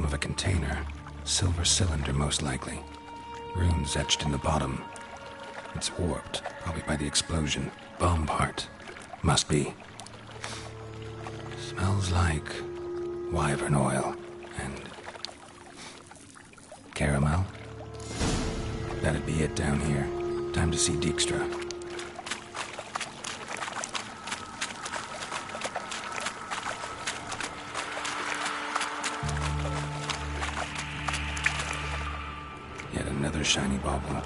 of a container. Silver cylinder, most likely. Runes etched in the bottom. It's warped, probably by the explosion. Bomb part. Must be. Smells like wyvern oil and caramel. That'd be it down here. Time to see Dijkstra. Yet another shiny bauble.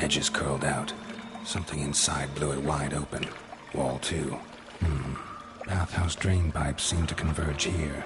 Edges curled out. Something inside blew it wide open. Wall 2. Bathhouse drain pipes seem to converge here.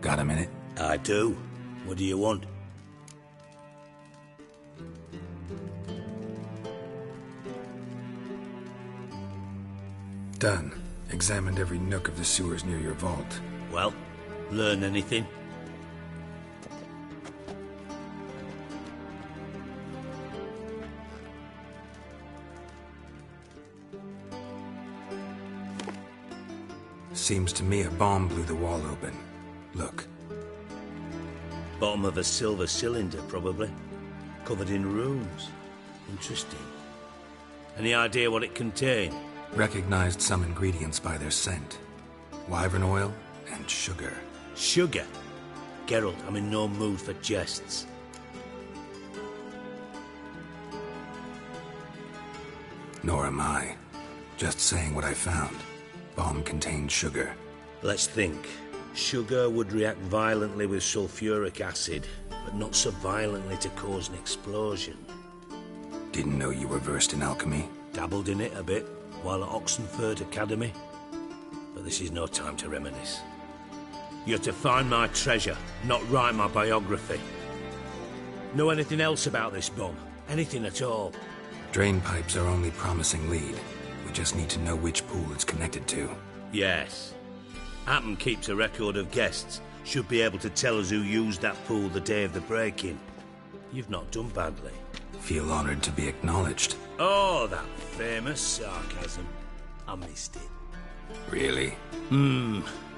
Got a minute? I do. What do you want? Done. Examined every nook of the sewers near your vault. Well, learn anything? Seems to me a bomb blew the wall open. Look. Bottom of a silver cylinder, probably. Covered in runes. Interesting. Any idea what it contained? Recognized some ingredients by their scent. Wyvern oil and sugar. Sugar? Geralt, I'm in no mood for jests. Nor am I. Just saying what I found. Bomb contained sugar. Let's think. Sugar would react violently with sulfuric acid, but not so violently to cause an explosion. Didn't know you were versed in alchemy. Dabbled in it a bit while at Oxenford Academy. But this is no time to reminisce. You're to find my treasure, not write my biography. Know anything else about this bomb? Anything at all? Drain pipes are only promising lead. We just need to know which pool it's connected to. Yes. Appen keeps a record of guests. Should be able to tell us who used that pool the day of the break-in. You've not done badly. Feel honored to be acknowledged. Oh, that famous sarcasm. I missed it. Really?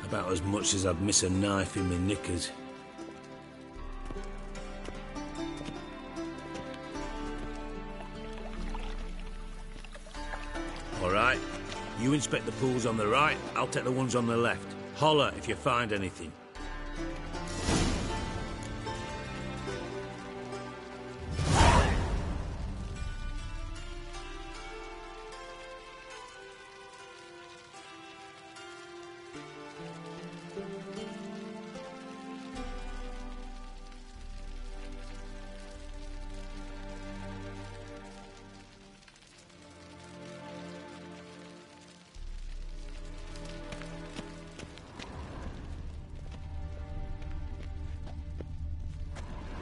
About as much as I'd miss a knife in my knickers. All right. You inspect the pools on the right, I'll take the ones on the left. Holler if you find anything.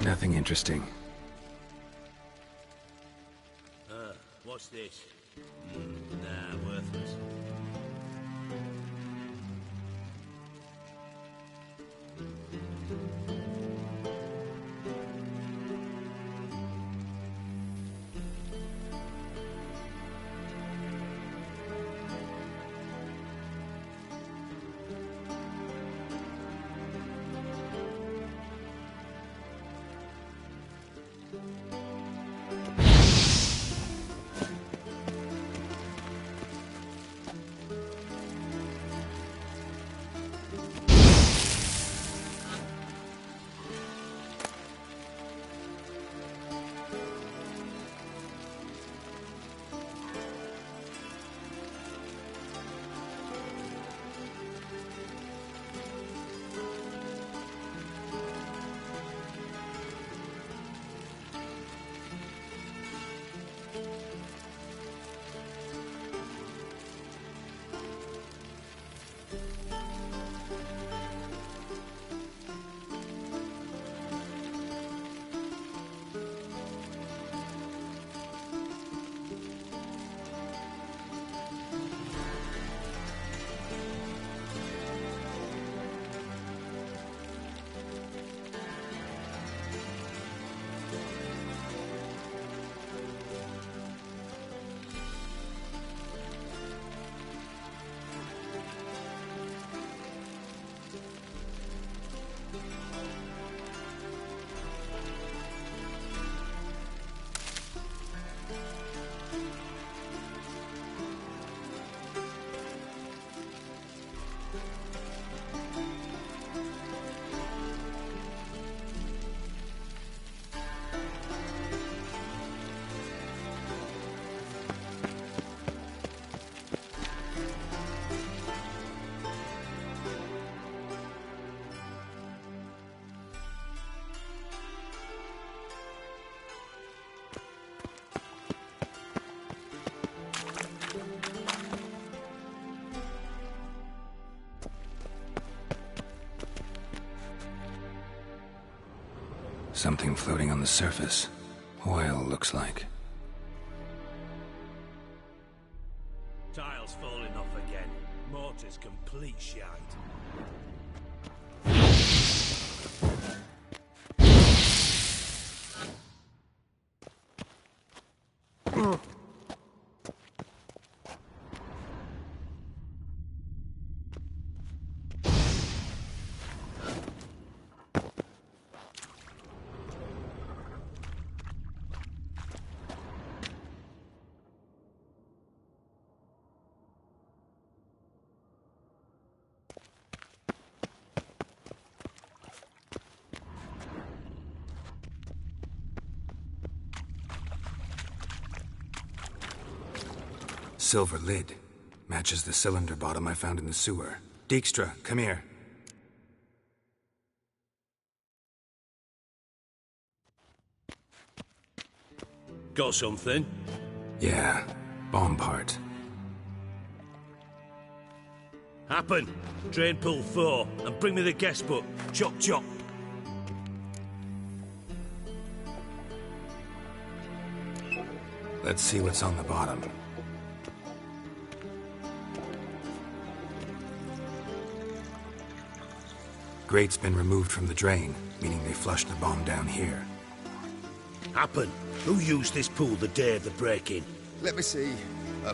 Nothing interesting. What's this? Nah, worthless. Something floating on the surface. Oil, looks like. Tiles falling off again. Mortar's complete shite. silver lid. Matches the cylinder bottom I found in the sewer. Dijkstra, come here. Got something? Yeah, bomb part. Happen. Drain pool 4, and bring me the guest book. Chop chop. Let's see what's on the bottom. Grate's been removed from the drain, meaning they flushed the bomb down here. Happen. Who used this pool the day of the break-in? Let me see.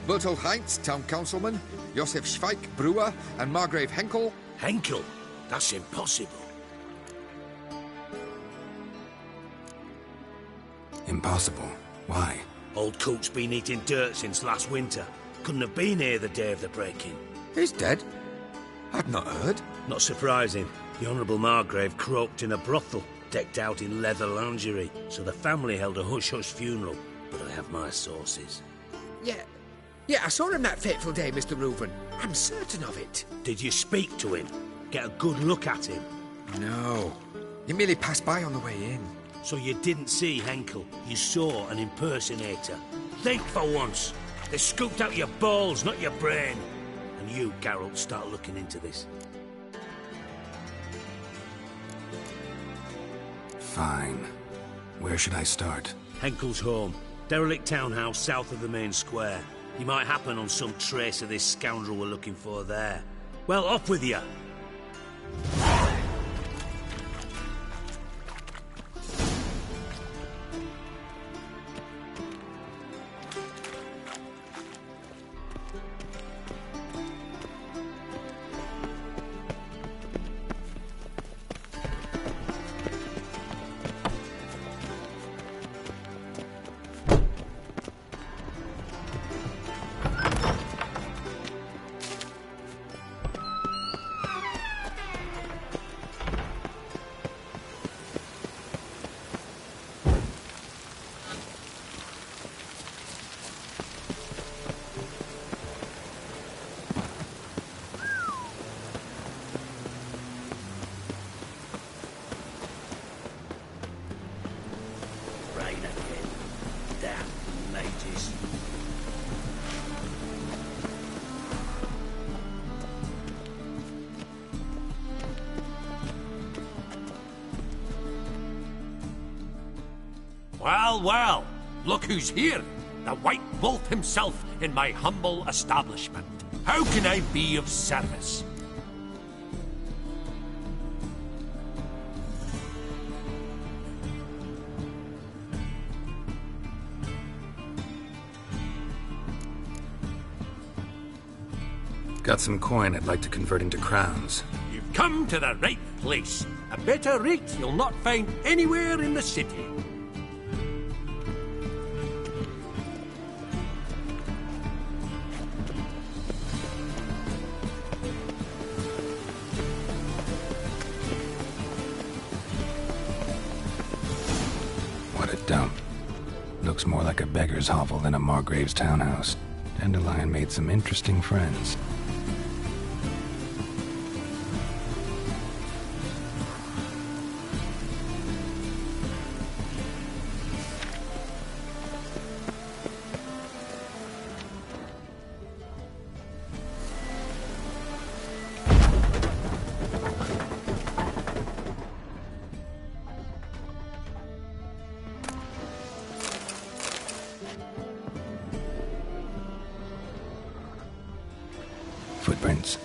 Bertolt Heinz, town councilman, Josef Schweik, brewer, and Margrave Henkel. Henkel? That's impossible. Impossible. Why? Old Coot's been eating dirt since last winter. Couldn't have been here the day of the break-in. He's dead? I'd not heard. Not surprising. The Honourable Margrave croaked in a brothel, decked out in leather lingerie, so the family held a hush-hush funeral. But I have my sources. Yeah, I saw him that fateful day, Mr. Reuven. I'm certain of it. Did you speak to him? Get a good look at him? No. He merely passed by on the way in. So you didn't see Henkel. You saw an impersonator. Think for once. They scooped out your balls, not your brain. And you, Geralt, start looking into this. Fine. Where should I start? Henkel's home. Derelict townhouse south of the main square. You might happen on some trace of this scoundrel we're looking for there. Well, off with you! Well, look who's here. The White Wolf himself in my humble establishment. How can I be of service? Got some coin I'd like to convert into crowns. You've come to the right place. A better rate you'll not find anywhere in the city. Dump. Looks more like a beggar's hovel than a Margrave's townhouse. Dandelion made some interesting friends. Footprints.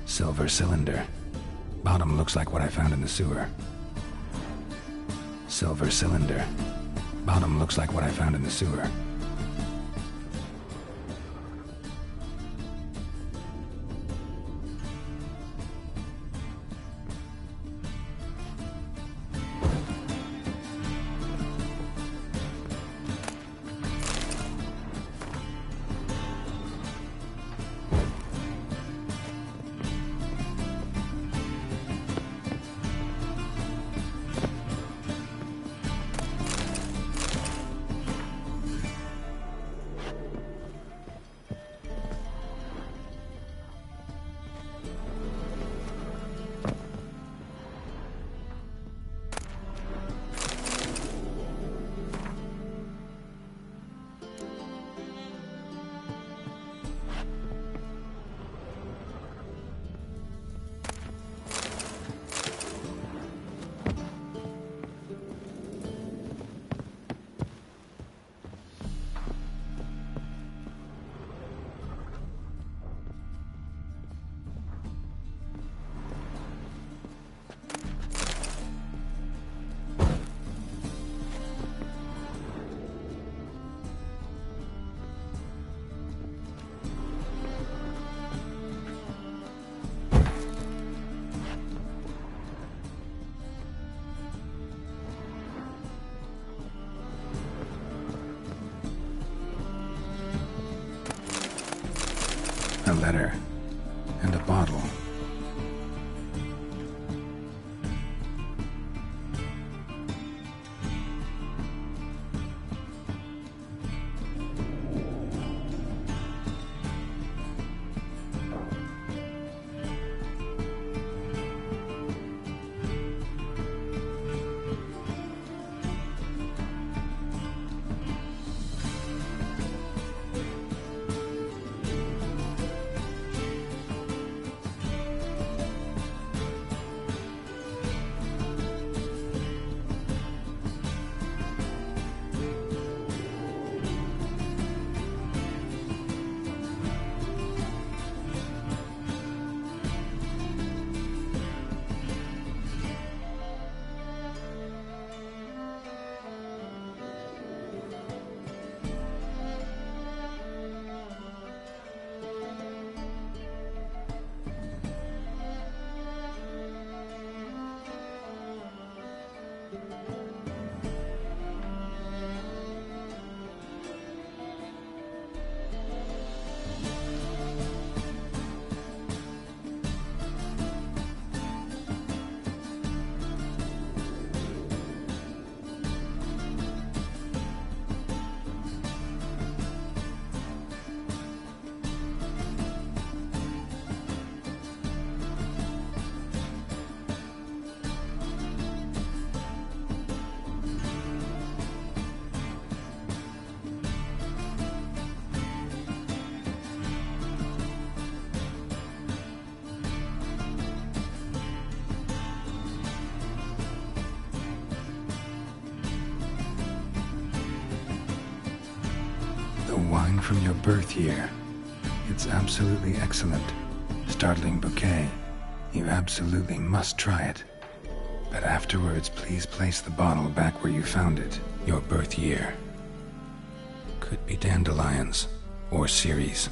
Silver cylinder. Bottom looks like what I found in the sewer. Silver cylinder. Bottom looks like what I found in the sewer. a letter, and a bottle. The wine from your birth year. It's absolutely excellent. Startling bouquet. You absolutely must try it. But afterwards, please place the bottle back where you found it. Your birth year. Could be dandelions or Ceres.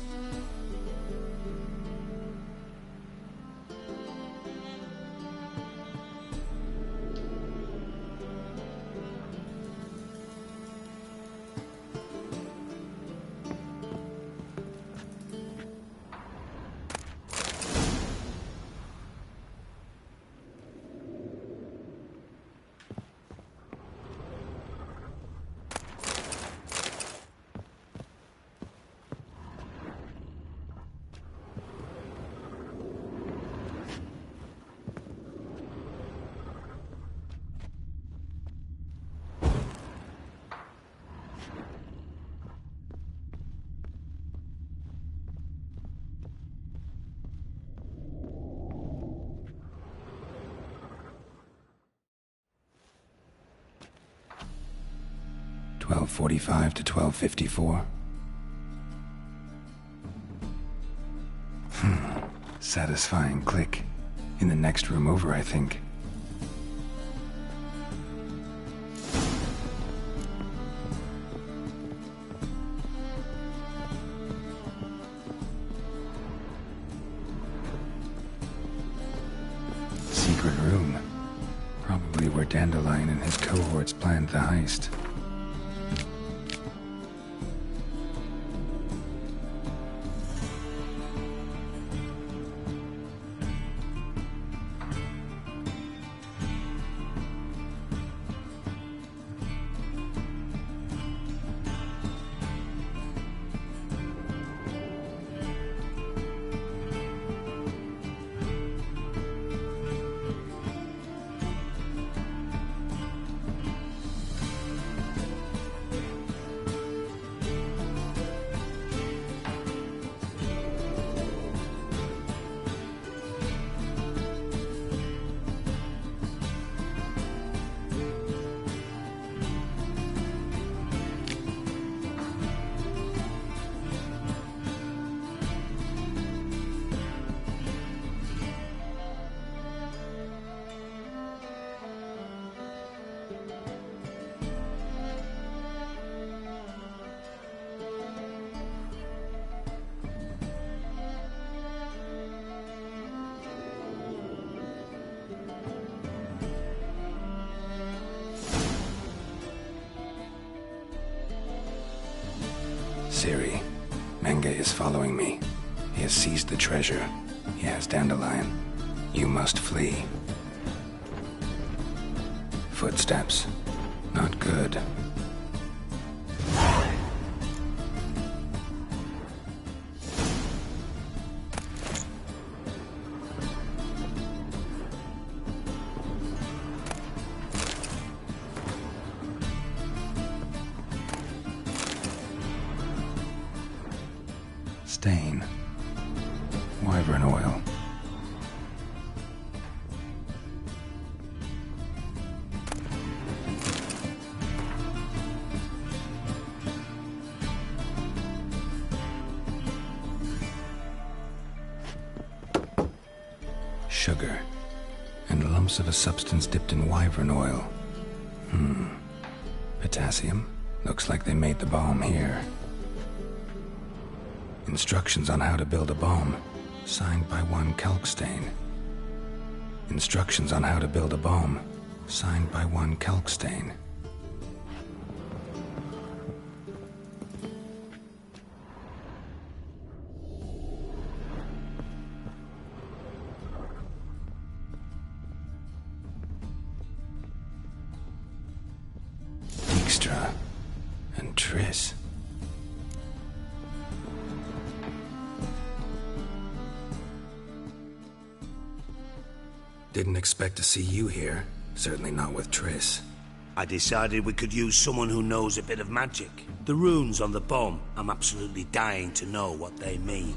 (12:45 to 12:54). Satisfying click. In the next room over, I think. Secret room. Probably where Dandelion and his cohorts planned the heist. Siri, Menge is following me. He has seized the treasure. He has Dandelion. You must flee. Footsteps. Not good. Stain. Wyvern oil. Sugar. And lumps of a substance dipped in wyvern oil. Potassium? Looks like they made the bomb here. Instructions on how to build a bomb, signed by one Kalkstain. Instructions on how to build a bomb, signed by one Kalkstain. Dijkstra and Triss. Didn't expect to see you here. Certainly not with Triss. I decided we could use someone who knows a bit of magic. The runes on the bomb, I'm absolutely dying to know what they mean.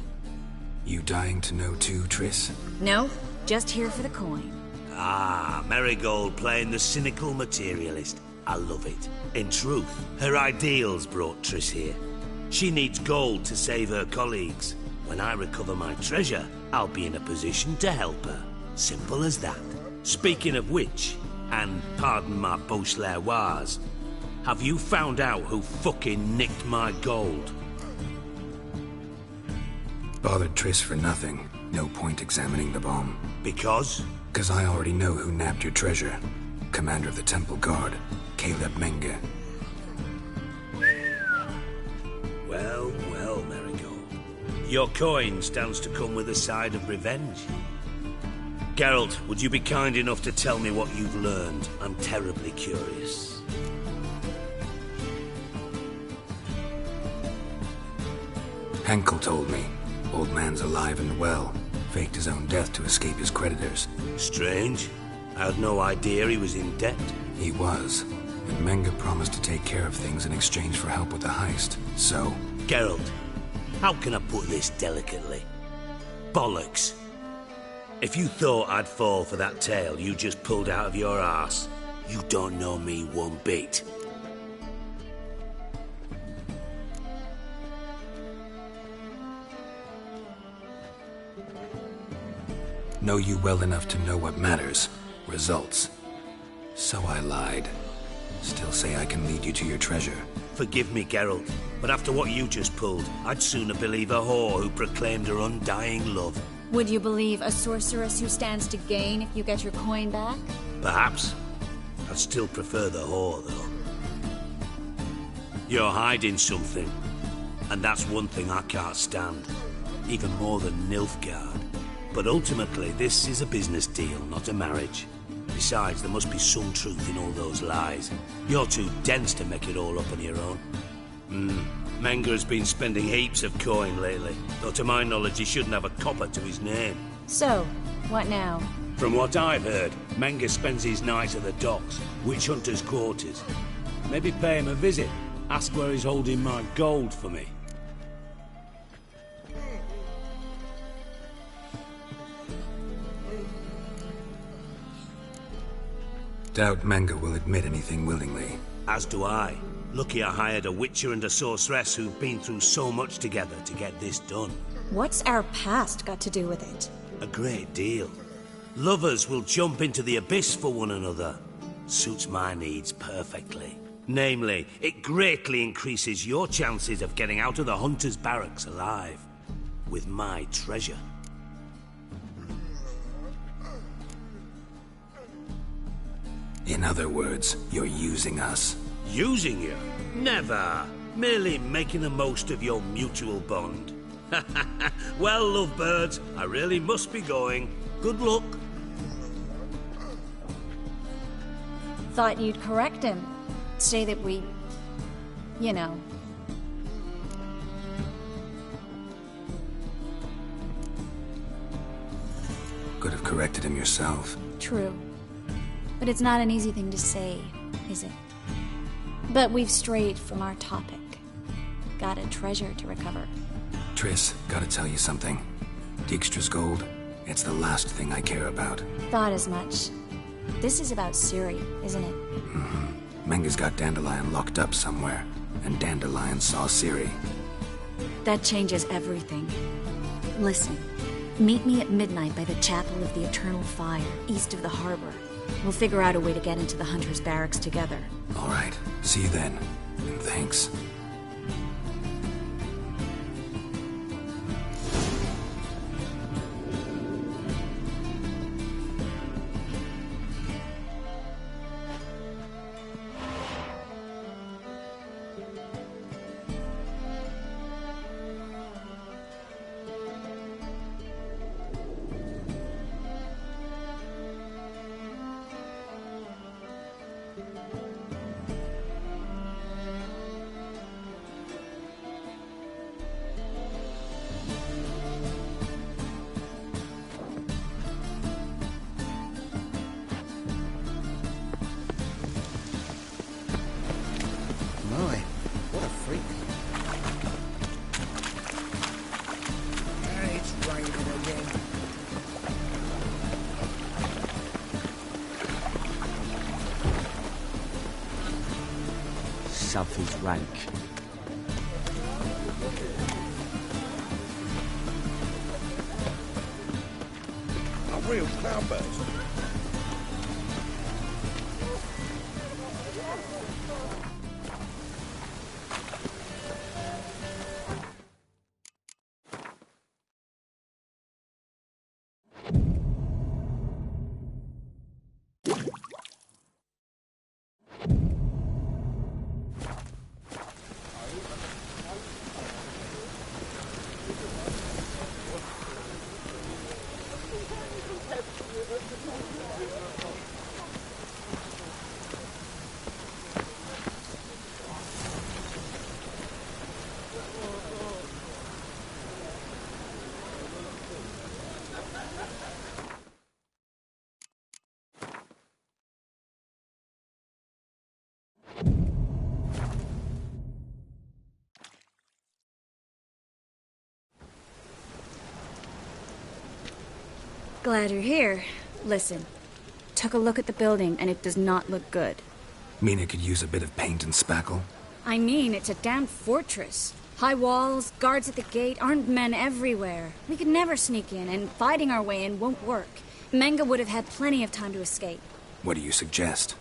You dying to know too, Triss? No, just here for the coin. Ah, Marigold playing the cynical materialist. I love it. In truth, her ideals brought Triss here. She needs gold to save her colleagues. When I recover my treasure, I'll be in a position to help her. Simple as that. Speaking of which, and pardon my Beauclervoise, have you found out who fucking nicked my gold? Bothered Triss for nothing. No point examining the bomb. Because? Because I already know who nabbed your treasure. Commander of the Temple Guard, Caleb Menge. Well, well, Marigold. Your coin stands to come with a side of revenge. Geralt, would you be kind enough to tell me what you've learned? I'm terribly curious. Henkel told me. Old man's alive and well. Faked his own death to escape his creditors. Strange. I had no idea he was in debt. He was. And Menge promised to take care of things in exchange for help with the heist. So... Geralt, how can I put this delicately? Bollocks. If you thought I'd fall for that tale you just pulled out of your arse, you don't know me one bit. Know you well enough to know what matters. Results. So I lied. Still say I can lead you to your treasure. Forgive me, Geralt, but after what you just pulled, I'd sooner believe a whore who proclaimed her undying love. Would you believe a sorceress who stands to gain if you get your coin back? Perhaps. I'd still prefer the whore, though. You're hiding something, and that's one thing I can't stand. Even more than Nilfgaard. But ultimately, this is a business deal, not a marriage. Besides, there must be some truth in all those lies. You're too dense to make it all up on your own. Menge has been spending heaps of coin lately, though to my knowledge he shouldn't have a copper to his name. So, what now? From what I've heard, Menge spends his nights at the docks, witch hunters' quarters. Maybe pay him a visit, ask where he's holding my gold for me. Doubt Menge will admit anything willingly. As do I. Lucky I hired a witcher and a sorceress who've been through so much together to get this done. What's our past got to do with it? A great deal. Lovers will jump into the abyss for one another. Suits my needs perfectly. Namely, it greatly increases your chances of getting out of the hunter's barracks alive. With my treasure. In other words, you're using us. Using you? Never. Merely making the most of your mutual bond. Well, lovebirds, I really must be going. Good luck. Thought you'd correct him. Say that we... you know... Could have corrected him yourself. True. But it's not an easy thing to say, is it? But we've strayed from our topic. Got a treasure to recover. Triss, gotta tell you something. Dijkstra's gold, it's the last thing I care about. Thought as much. This is about Ciri, isn't it? Menga's got Dandelion locked up somewhere, and Dandelion saw Ciri. That changes everything. Listen, meet me at midnight by the Chapel of the Eternal Fire, east of the harbor. We'll figure out a way to get into the Hunter's barracks together. All right, see you then, and thanks. My, what a freak. And it's raining again. Something's rank. A real cloudburst. Glad you're here. Listen, took a look at the building and it does not look good. Mean it could use a bit of paint and spackle? I mean, it's a damn fortress. High walls, guards at the gate, armed men everywhere. We could never sneak in, and fighting our way in won't work. Menga would have had plenty of time to escape. What do you suggest?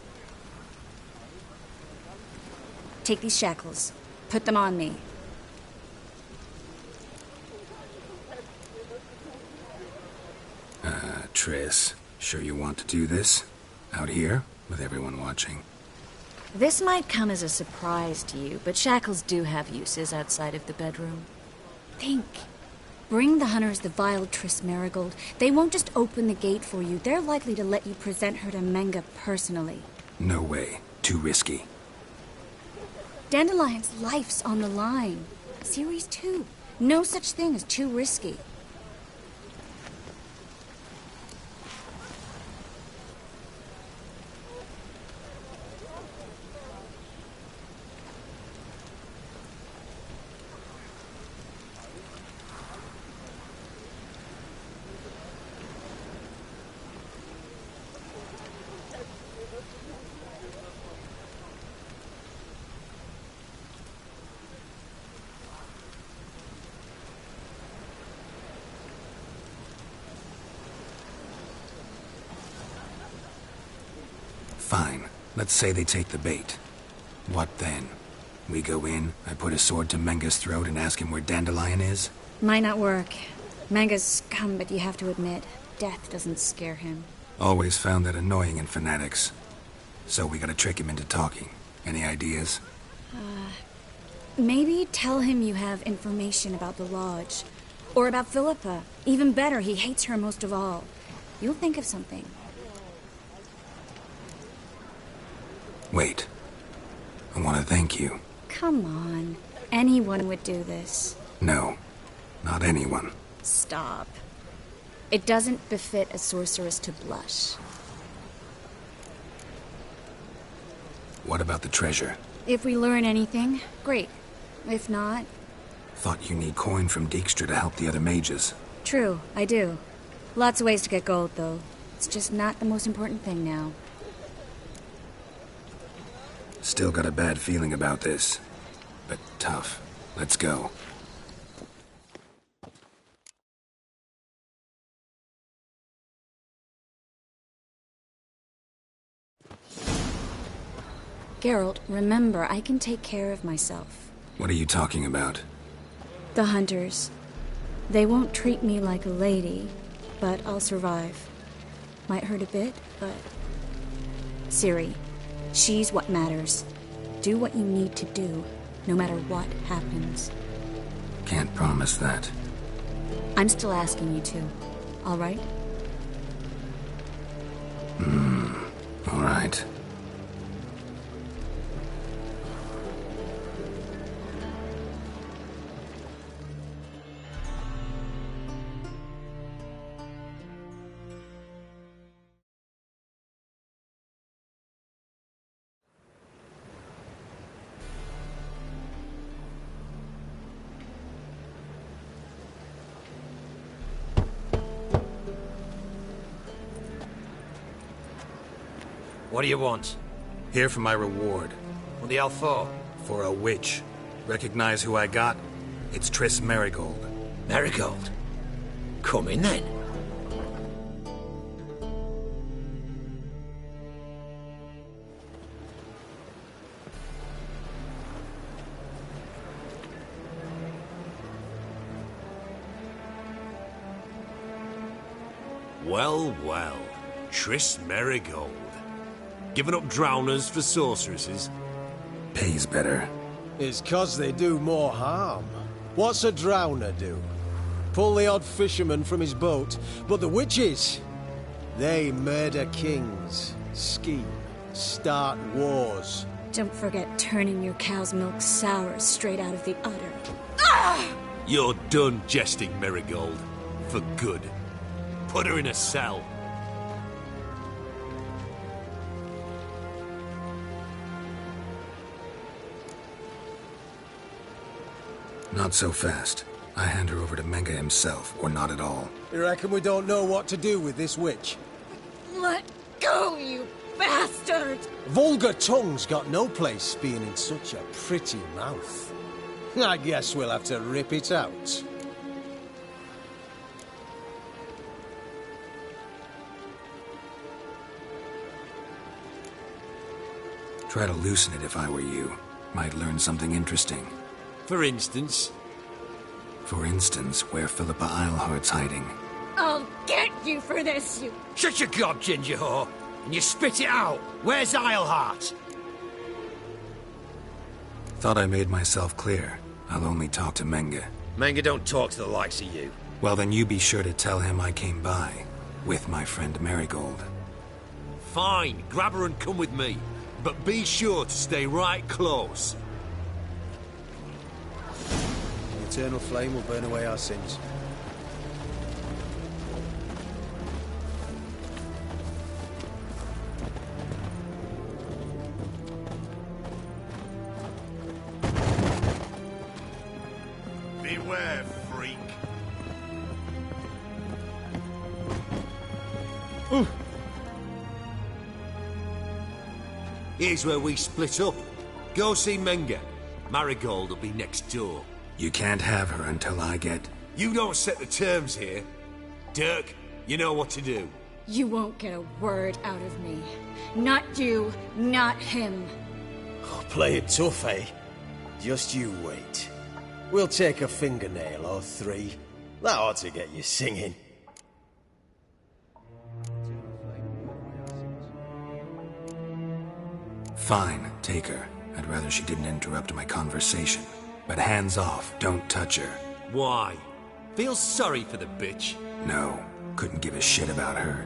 Take these shackles. Put them on me. Triss, sure you want to do this? Out here, with everyone watching? This might come as a surprise to you, but shackles do have uses outside of the bedroom. Think. Bring the hunters the vile Triss Marigold. They won't just open the gate for you. They're likely to let you present her to Menga personally. No way. Too risky. Dandelion's life's on the line. Ciri's too. No such thing as too risky. Fine. Let's say they take the bait. What then? We go in, I put a sword to Menga's throat and ask him where Dandelion is? Might not work. Menga's scum, but you have to admit, death doesn't scare him. Always found that annoying in fanatics. So we gotta trick him into talking. Any ideas? Maybe tell him you have information about the lodge. Or about Philippa. Even better, he hates her most of all. You'll think of something. Wait. I want to thank you. Come on. Anyone would do this. No, not anyone. Stop. It doesn't befit a sorceress to blush. What about the treasure? If we learn anything, great. If not... Thought you need coin from Dijkstra to help the other mages. True, I do. Lots of ways to get gold, though. It's just not the most important thing now. Still got a bad feeling about this. But tough. Let's go. Geralt, remember, I can take care of myself. What are you talking about? The hunters. They won't treat me like a lady, but I'll survive. Might hurt a bit, but... Ciri, she's what matters. Do what you need to do, no matter what happens. Can't promise that. I'm still asking you to, all right? All right. What do you want? Here for my reward. What the hell for? For a witch. Recognize who I got? It's Triss Merigold. Marigold? Come in then. Well, well. Triss Merigold. Giving up drowners for sorceresses? Pays better. It's 'cause they do more harm. What's a drowner do? Pull the odd fisherman from his boat, but the witches, they murder kings, scheme, start wars. Don't forget turning your cow's milk sour straight out of the udder. You're done jesting, Merigold. For good. Put her in a cell. Not so fast. I hand her over to Menge himself, or not at all. You reckon we don't know what to do with this witch? Let go, you bastard! Vulgar tongue's got no place being in such a pretty mouth. I guess we'll have to rip it out. Try to loosen it if I were you. Might learn something interesting. For instance? For instance, where Philippa Eilhart's hiding. I'll get you for this, you... Shut your gob, ginger whore, and you spit it out. Where's Eilhart? Thought I made myself clear. I'll only talk to Menge. Manga don't talk to the likes of you. Well, then you be sure to tell him I came by. With my friend Merigold. Fine, grab her and come with me. But be sure to stay right close. The eternal flame will burn away our sins. Beware, freak. Here's where we split up. Go see Menge. Marigold will be next door. You can't have her until I get... You don't set the terms here. Dirk, you know what to do. You won't get a word out of me. Not you, not him. Oh, play it tough, eh? Just you wait. We'll take a fingernail or three. That ought to get you singing. Fine, take her. I'd rather she didn't interrupt my conversation. But hands off, don't touch her. Why? Feel sorry for the bitch? No, couldn't give a shit about her.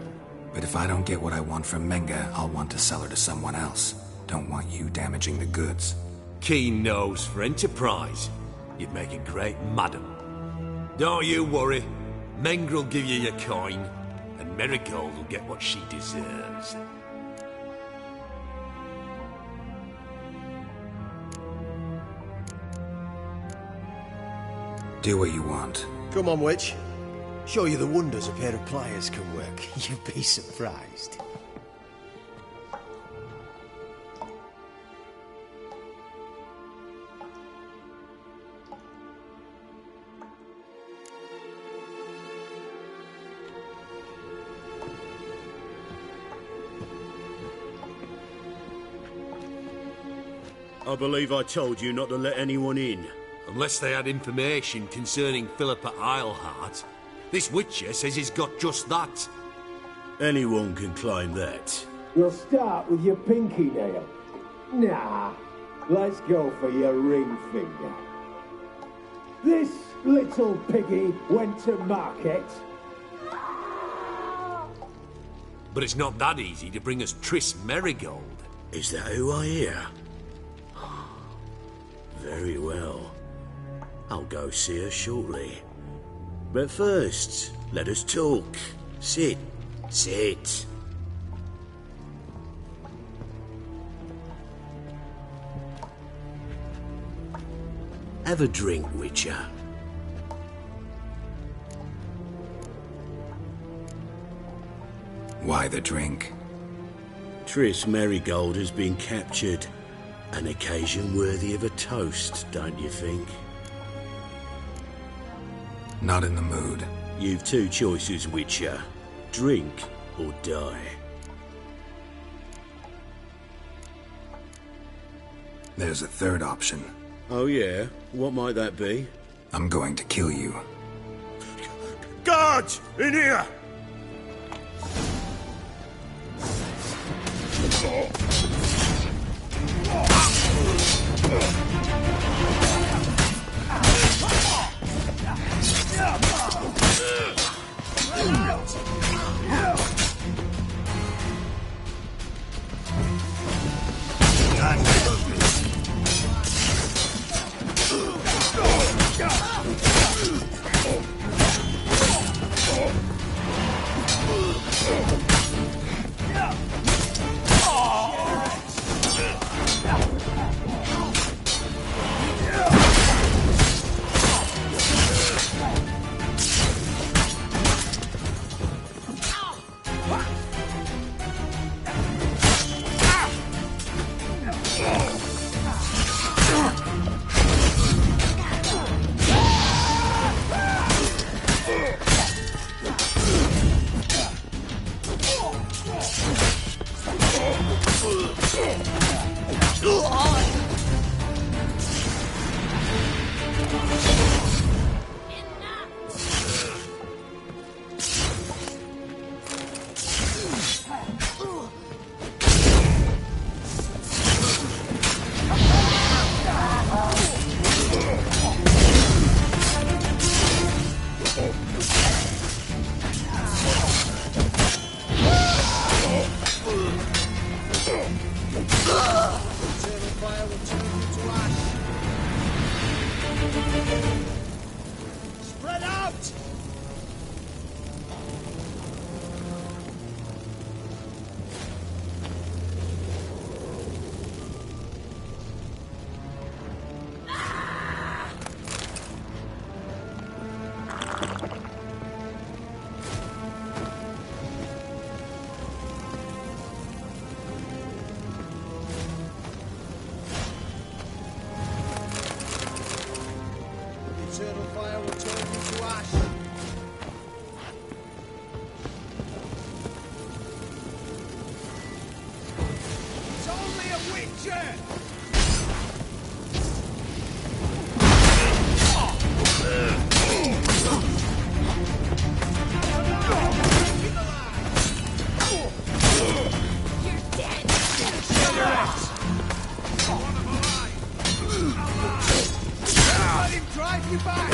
But if I don't get what I want from Menga, I'll want to sell her to someone else. Don't want you damaging the goods. Keen nose for enterprise. You'd make a great madam. Don't you worry. Mengr'll give you your coin, and Marigold will get what she deserves. Do what you want. Come on, witch. Show you the wonders a pair of pliers can work. You'd be surprised. I believe I told you not to let anyone in. Unless they had information concerning Philippa Eilhart. This witcher says he's got just that. Anyone can claim that. You'll start with your pinky nail. Nah, let's go for your ring finger. This little piggy went to market. But it's not that easy to bring us Triss Merigold. Is that who I hear? Very well. I'll go see her shortly. But first, let us talk. Sit. Sit. Have a drink, Witcher. Why the drink? Triss Merigold has been captured. An occasion worthy of a toast, don't you think? Not in the mood. You've two choices, Witcher. Drink or die. There's a third option. Oh yeah? What might that be? I'm going to kill you. Guards! In here! Spread out! Eternal fire will turn you to ash. It's only a witcher! Let him drive you back!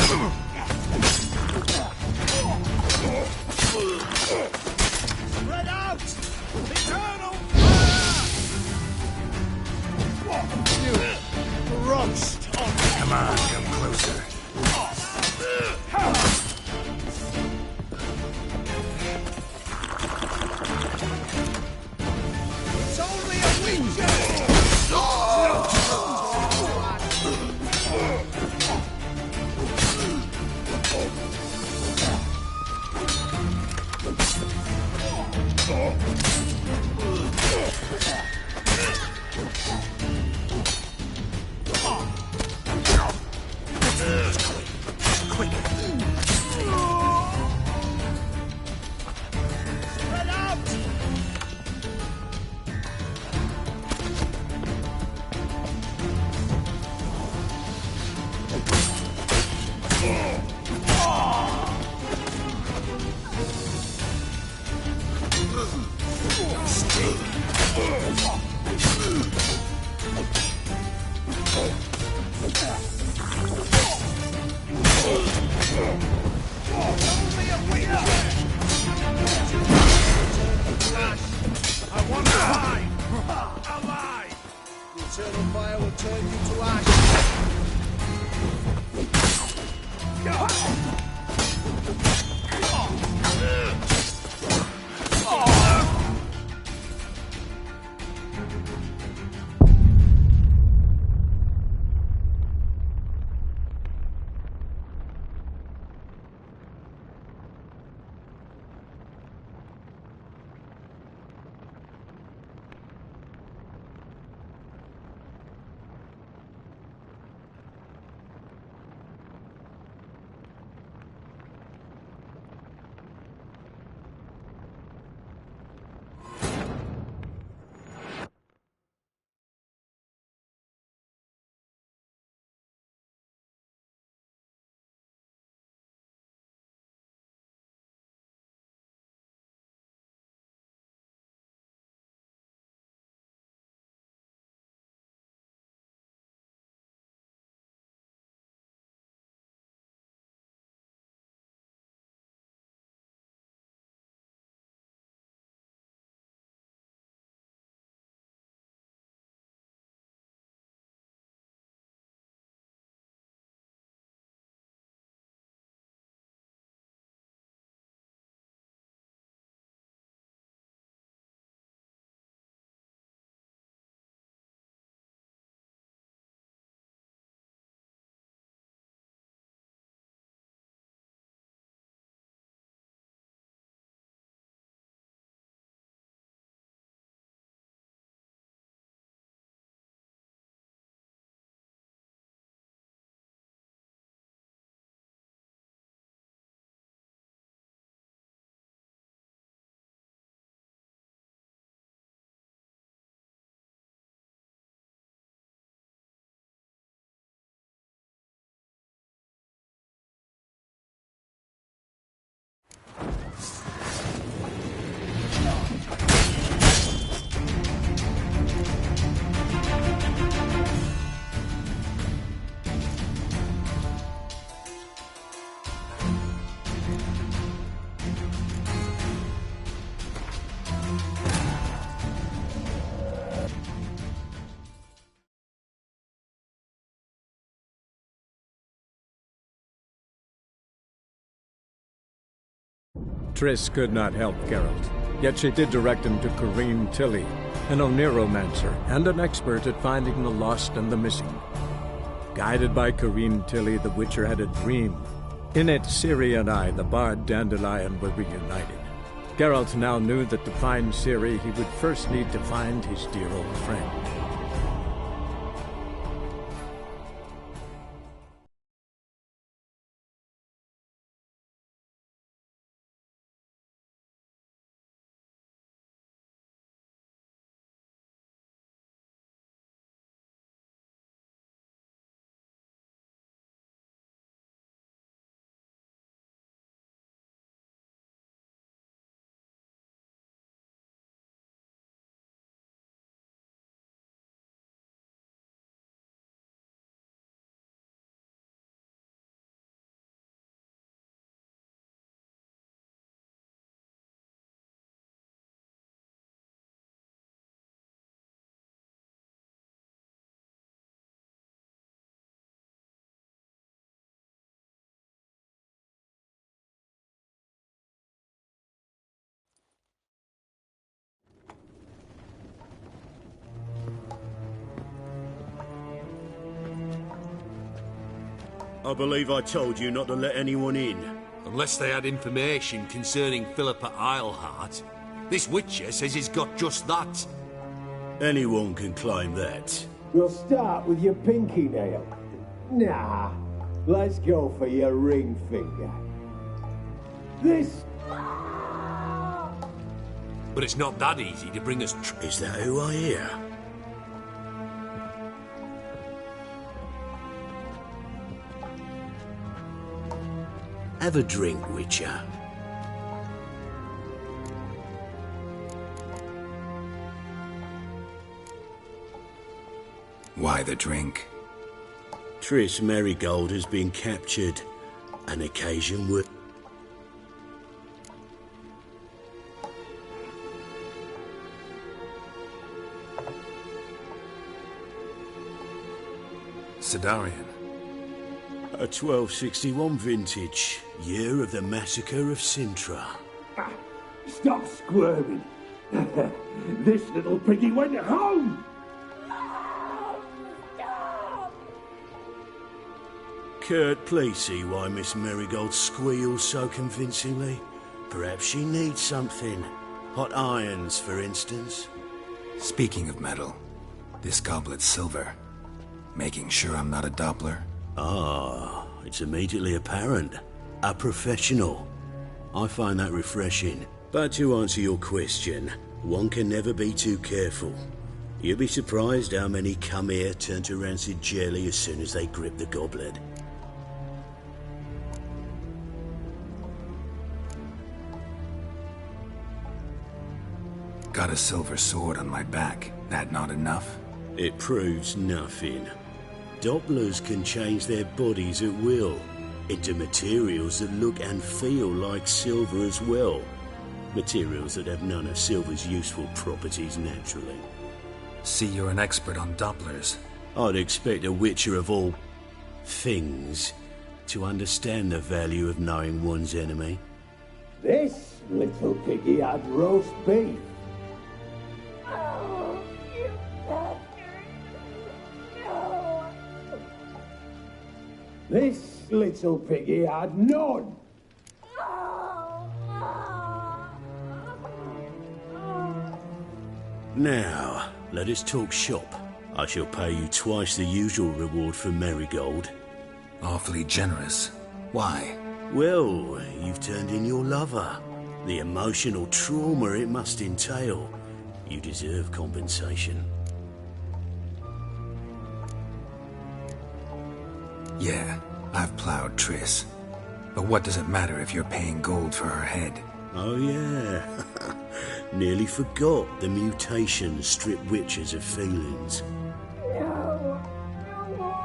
Triss could not help Geralt, yet she did direct him to Corrine Tilly, an Oniromancer and an expert at finding the lost and the missing. Guided by Corrine Tilly, the Witcher had a dream. In it, Ciri and I, the bard Dandelion, were reunited. Geralt now knew that to find Ciri, he would first need to find his dear old friend. I believe I told you not to let anyone in. Unless they had information concerning Philippa Eilhart. This Witcher says he's got just that. Anyone can claim that. We'll start with your pinky nail. Nah, let's go for your ring finger. This... But it's not that easy to bring us... Is that who I hear? Have a drink, Witcher. Why the drink? Triss Merigold has been captured. An occasion would... Sidarian. A 1261 vintage, year of the massacre of Sintra. Stop squirming. This little piggy went home. Kurt, please see why Miss Merigold squeals so convincingly. Perhaps she needs something. Hot irons, for instance. Speaking of metal, this goblet's silver. Making sure I'm not a Doppler. Ah, it's immediately apparent. A professional. I find that refreshing. But to answer your question, one can never be too careful. You'll be surprised how many come here turn to rancid jelly as soon as they grip the goblet. Got a silver sword on my back. That not enough? It proves nothing. Dopplers can change their bodies at will, into materials that look and feel like silver as well. Materials that have none of silver's useful properties naturally. See, you're an expert on Dopplers. I'd expect a Witcher of all things to understand the value of knowing one's enemy. This little piggy had roast beef. Oh, you bastard. No. This little piggy had none. Now, let us talk shop. I shall pay you twice the usual reward for Merigold. Awfully generous. Why? Well, you've turned in your lover. The emotional trauma it must entail. You deserve compensation. Yeah, I've plowed Triss. But what does it matter if you're paying gold for her head? Oh yeah. Nearly forgot the mutations strip witches of feelings. No. No more.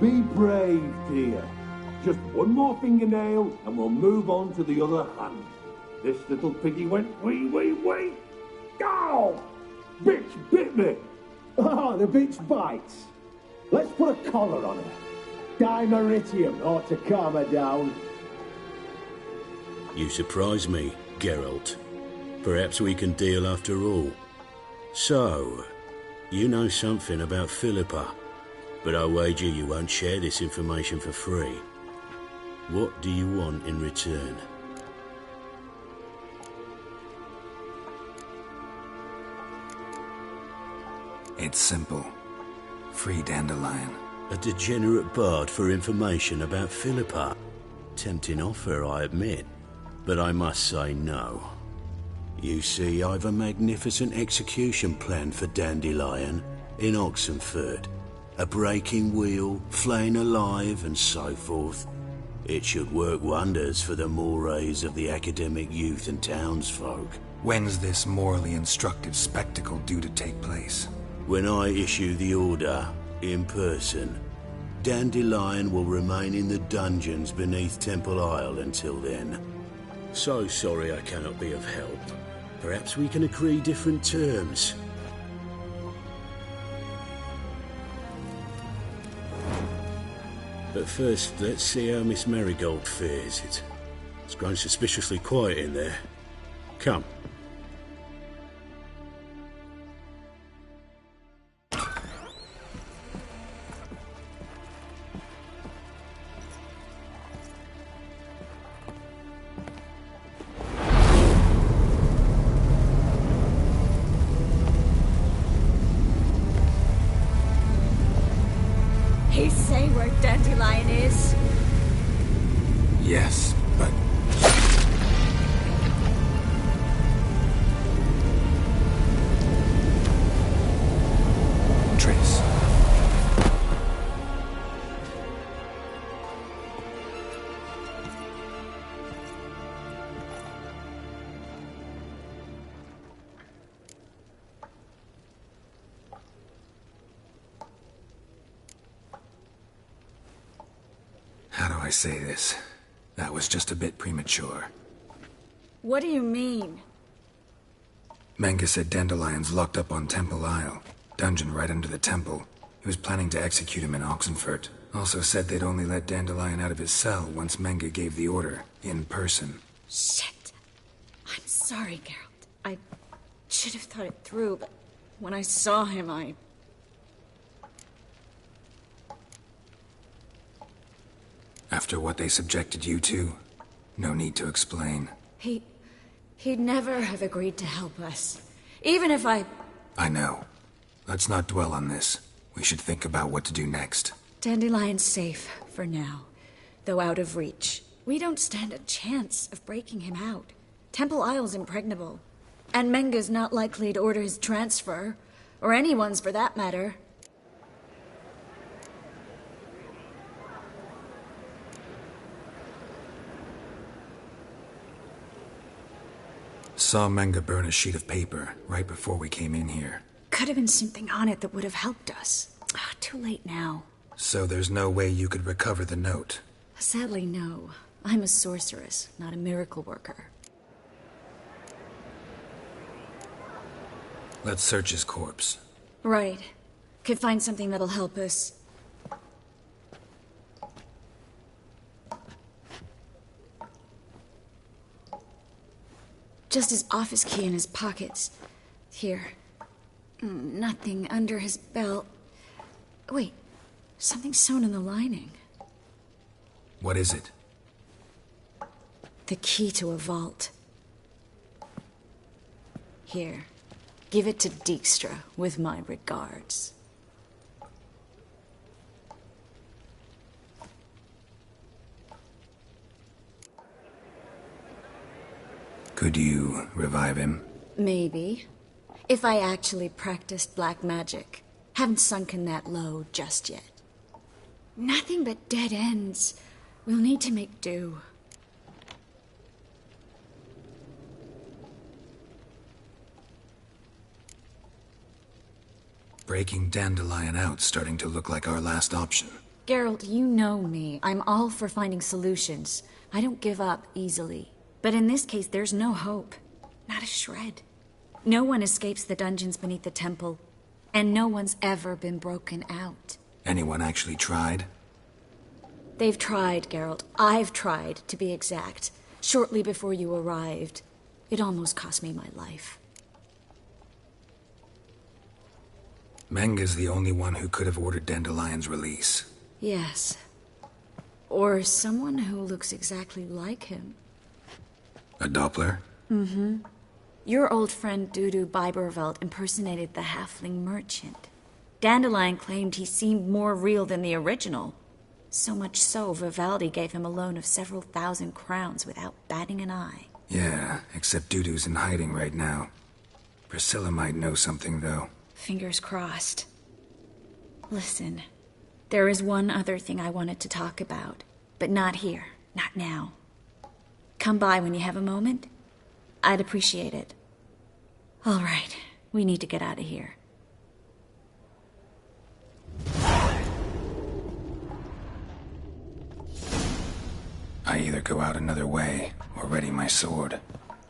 Be brave, dear. Just one more fingernail and we'll move on to the other hand. This little piggy went wee. Ow! Bitch bit me! Ah, the bitch bites. Let's put a collar on her. Dimeritium ought to calm her down. You surprise me, Geralt. Perhaps we can deal after all. So, you know something about Philippa, but I wager you won't share this information for free. What do you want in return? It's simple. Free Dandelion. A degenerate bard for information about Philippa. Tempting offer, I admit, but I must say no. You see, I've a magnificent execution plan for Dandelion in Oxenford. A breaking wheel, flaying alive, and so forth. It should work wonders for the mores of the academic youth and townsfolk. When's this morally instructive spectacle due to take place? When I issue the order, in person, Dandelion will remain in the dungeons beneath Temple Isle until then. So sorry I cannot be of help. Perhaps we can agree different terms. But first, let's see how Miss Merigold fares. It's grown suspiciously quiet in there. Come. I say this. That was just a bit premature. What do you mean? Menge said Dandelion's locked up on Temple Isle. Dungeon right under the temple. He was planning to execute him in Oxenfurt. Also said they'd only let Dandelion out of his cell once Menge gave the order, in person. Shit. I'm sorry, Geralt. I should have thought it through, but when I saw him, After what they subjected you to, no need to explain. He'd never have agreed to help us. Even if I know. Let's not dwell on this. We should think about what to do next. Dandelion's safe, for now. Though out of reach. We don't stand a chance of breaking him out. Temple Isle's impregnable. And Menge's not likely to order his transfer. Or anyone's, for that matter. Saw Menge burn a sheet of paper right before we came in here. Could have been something on it that would have helped us. Too late now. So there's no way you could recover the note? Sadly, no. I'm a sorceress, not a miracle worker. Let's search his corpse. Right. Could find something that'll help us. Just his office key in his pockets. Here. Nothing under his belt. Wait. Something sewn in the lining. What is it? The key to a vault. Here. Give it to Dijkstra, with my regards. Could you revive him? Maybe. If I actually practiced black magic. Haven't sunken that low just yet. Nothing but dead ends. We'll need to make do. Breaking Dandelion out's starting to look like our last option. Geralt, you know me. I'm all for finding solutions. I don't give up easily. But in this case, there's no hope. Not a shred. No one escapes the dungeons beneath the temple. And no one's ever been broken out. Anyone actually tried? They've tried, Geralt. I've tried, to be exact. Shortly before you arrived. It almost cost me my life. Menge's the only one who could have ordered Dandelion's release. Yes. Or someone who looks exactly like him. A Doppler? Mm-hmm. Your old friend Dudu Biberveld impersonated the halfling merchant. Dandelion claimed he seemed more real than the original. So much so, Vivaldi gave him a loan of several thousand crowns without batting an eye. Yeah, except Dudu's in hiding right now. Priscilla might know something, though. Fingers crossed. Listen, there is one other thing I wanted to talk about, but not here, not now. Come by when you have a moment. I'd appreciate it. All right, we need to get out of here. I either go out another way or ready my sword.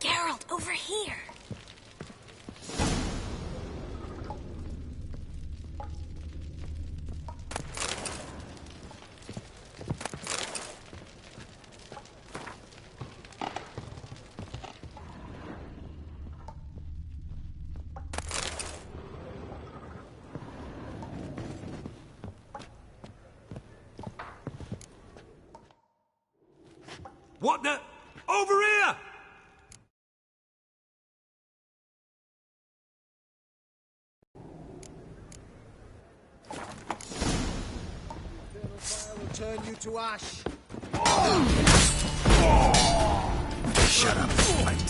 Geralt, over here! What the? Over here! Fire will turn you to ash. Shut up, fight.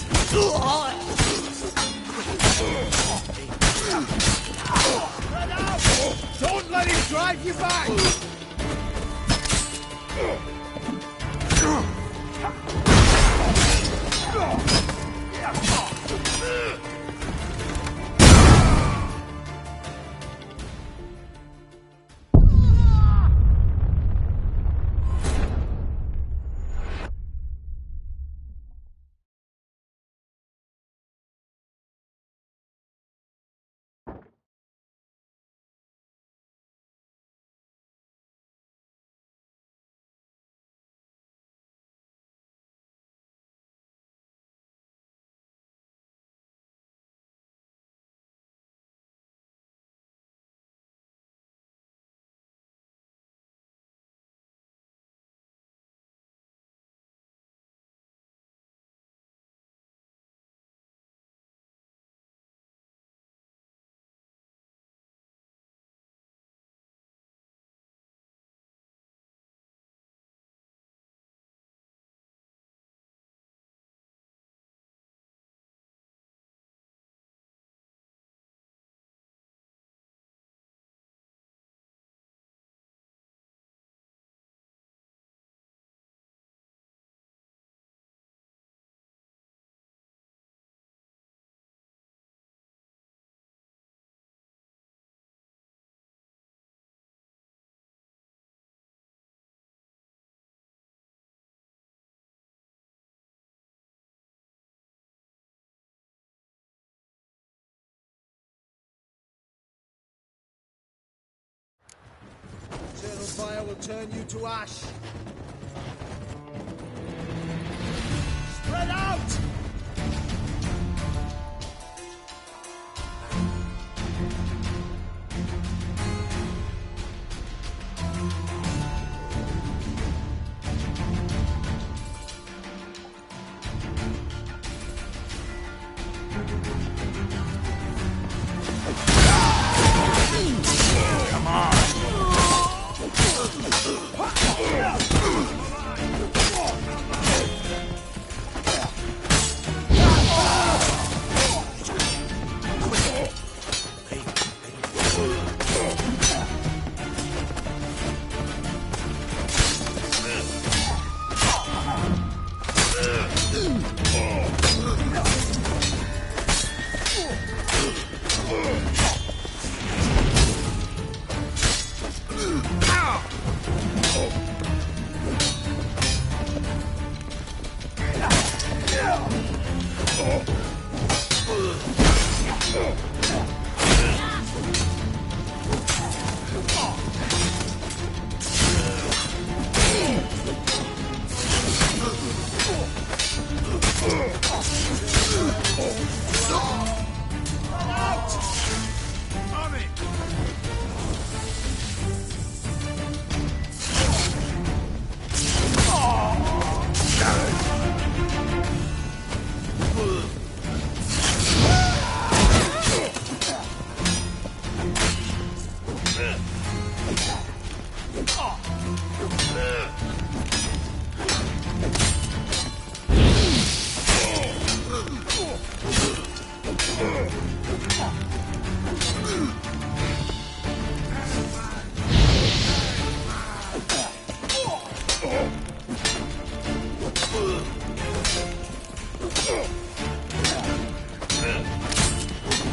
Spread out! Don't let him drive you back! fire will turn you to ash. Spread out!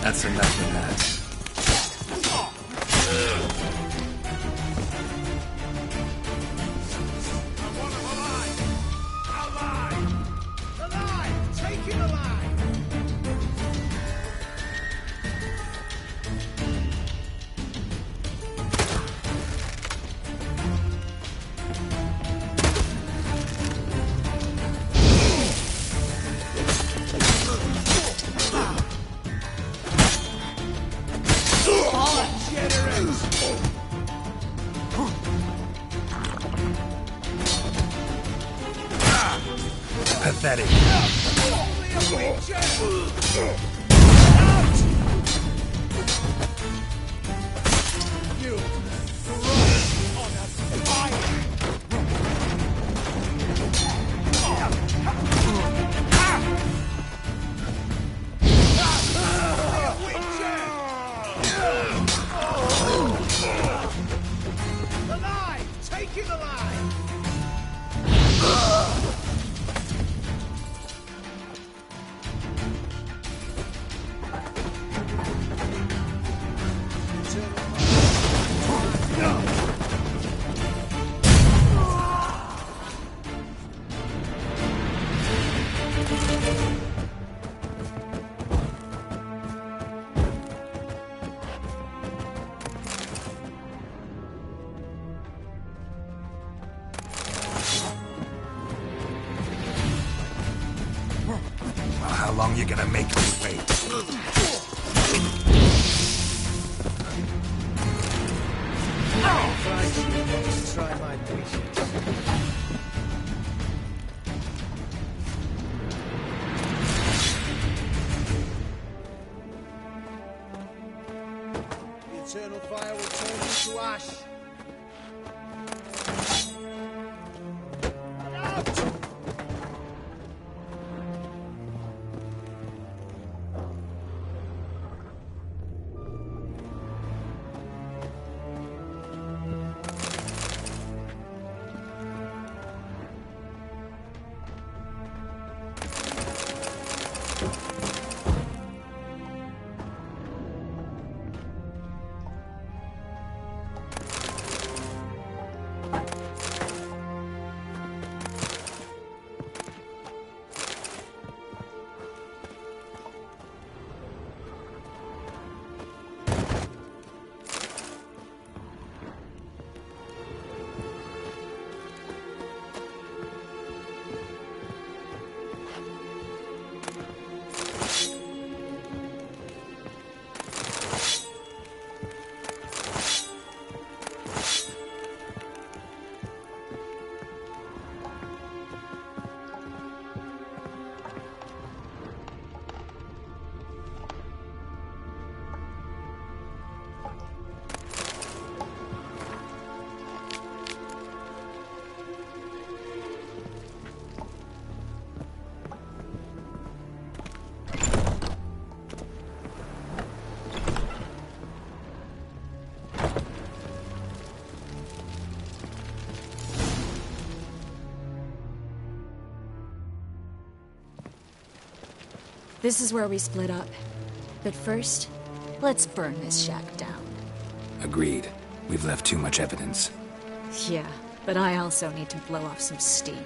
That's enough of that. Pathetic. How long you gonna make me wait? Try my patience. The eternal fire will turn you to ash. This is where we split up. But first, let's burn this shack down. Agreed. We've left too much evidence. Yeah, but I also need to blow off some steam.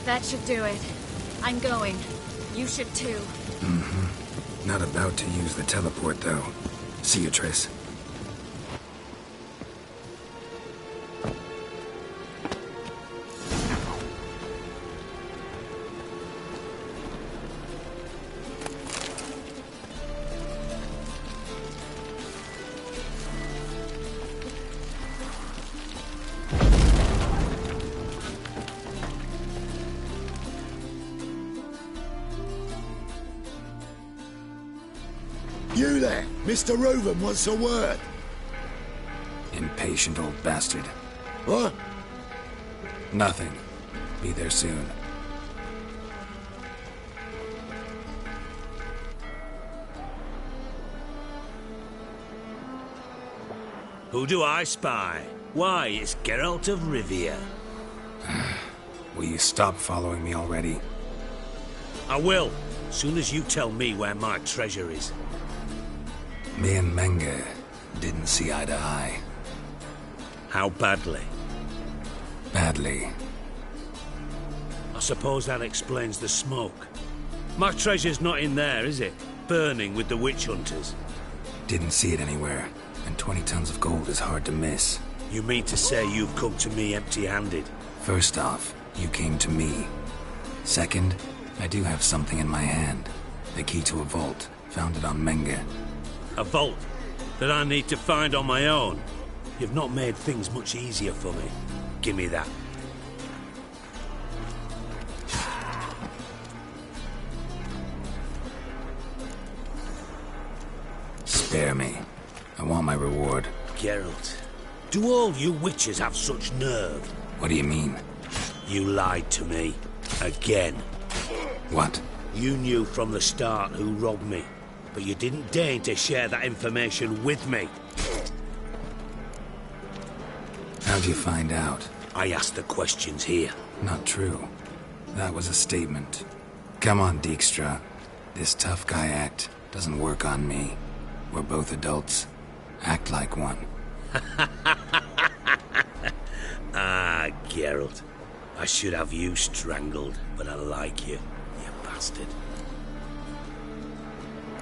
That should do it. I'm going. You should too. Mm-hmm. Not about to use the teleport, though. See you, Triss. You there! Mr. Reuven wants a word! Impatient old bastard. What? Nothing. Be there soon. Who do I spy? Why, it's Geralt of Rivia. Will you stop following me already? I will, soon as you tell me where my treasure is. Me and Menge didn't see eye to eye. How badly? Badly. I suppose that explains the smoke. My treasure's not in there, is it? Burning with the witch hunters. Didn't see it anywhere, and 20 tons of gold is hard to miss. You mean to say you've come to me empty-handed? First off, you came to me. Second, I do have something in my hand. The key to a vault, found it on Menge. A vault that I need to find on my own? You've not made things much easier for me. Give me that. Spare me. I want my reward. Geralt, do all you witches have such nerve? What do you mean? You lied to me. Again. What? You knew from the start who robbed me, but you didn't deign to share that information with me. How'd you find out? I asked the questions here. Not true. That was a statement. Come on, Dijkstra. This tough guy act doesn't work on me. We're both adults. Act like one. Ah, Geralt. I should have you strangled, but I like you, you bastard.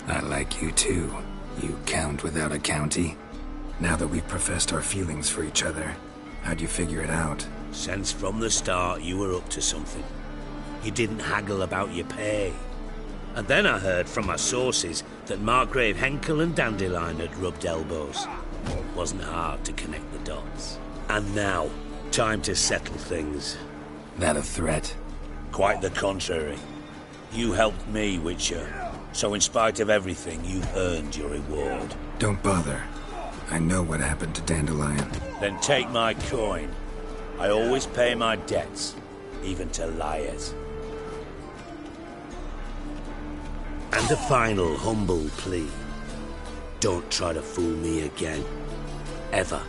I like you too, you count without a county. Now that we've professed our feelings for each other, how'd you figure it out? Since from the start you were up to something. You didn't haggle about your pay. And then I heard from my sources that Margrave Henkel and Dandelion had rubbed elbows. Wasn't hard to connect the dots. And now, time to settle things. That a threat? Quite the contrary. You helped me, Witcher. So in spite of everything, you've earned your reward. Don't bother. I know what happened to Dandelion. Then take my coin. I always pay my debts, even to liars. And a final humble plea. Don't try to fool me again. Ever.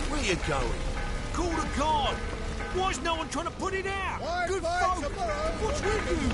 Where you going? Call the guard! Why is no one trying to put it out? Good folk! What's with you?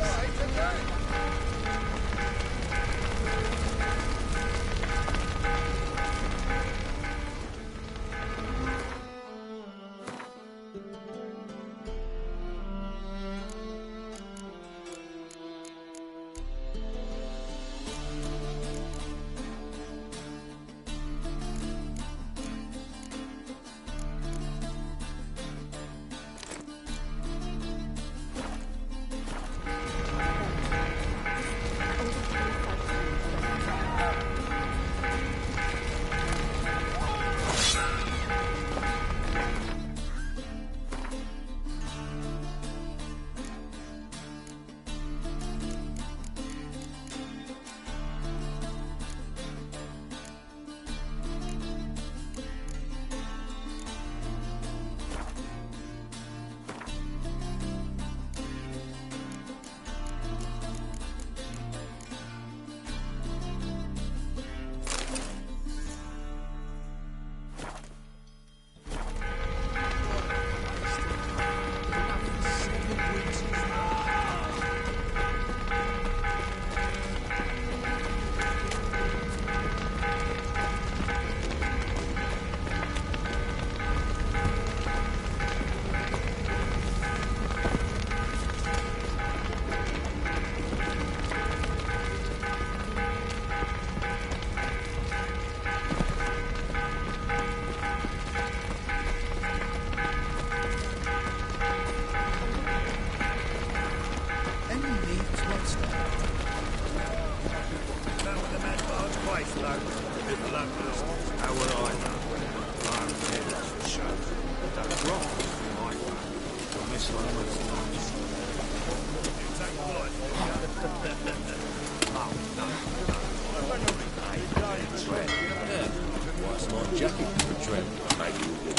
jacket for a tramp. Maybe we'll get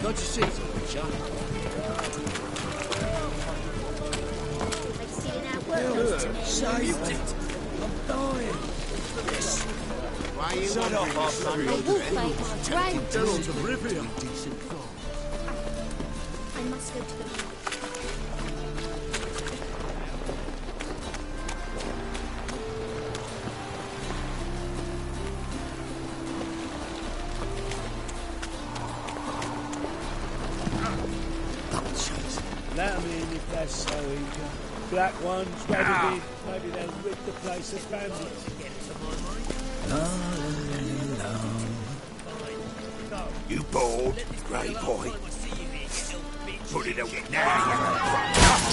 Don't you see, Richard? Let's see it out work. Saved it. I'm dying. Yes. Why you shut up, A wolf bait dragged Down on the river. I must go to the... Let 'em in if they're so eager. Black ones, ready. Maybe they'll rid the place of bandits. You bold, grey boy. Put it away now.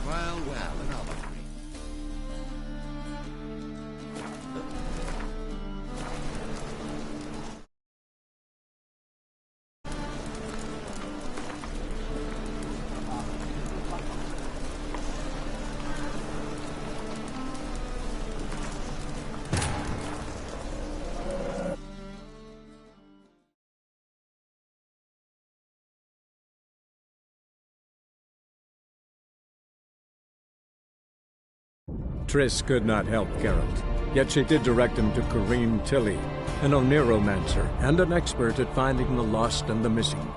Well, another three. Triss could not help Geralt, yet she did direct him to Corinne Tilly, an Oniromancer and an expert at finding the lost and the missing.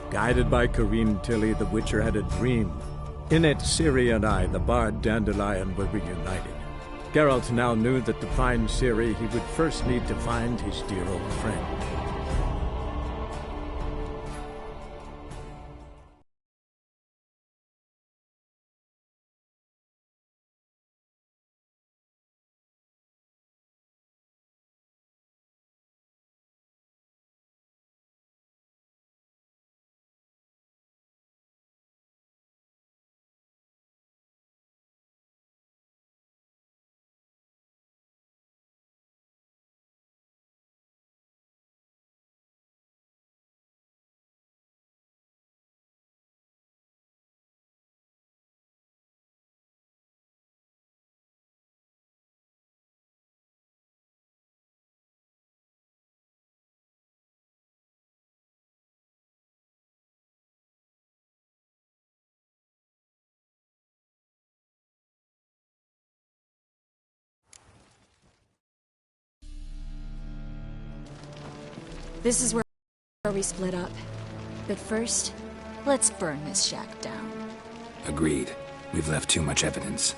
Guided by Corinne Tilly, the Witcher had a dream. In it, Ciri and I, the bard Dandelion, were reunited. Geralt now knew that to find Ciri, he would first need to find his dear old friend. This is where we split up. But first, let's burn this shack down. Agreed. We've left too much evidence.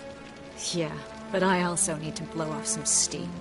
Yeah, but I also need to blow off some steam.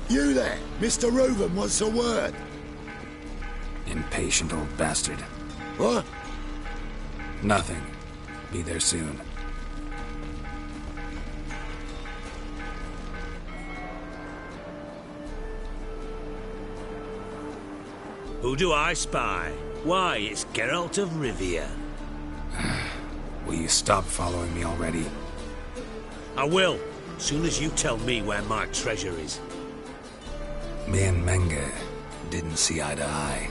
You there, Mr. Reuben, what's the word? Impatient old bastard. What? Nothing. Be there soon. Who do I spy? Why, it's Geralt of Rivia. Will you stop following me already? I will, soon as you tell me where my treasure is. Me and Menge didn't see eye to eye.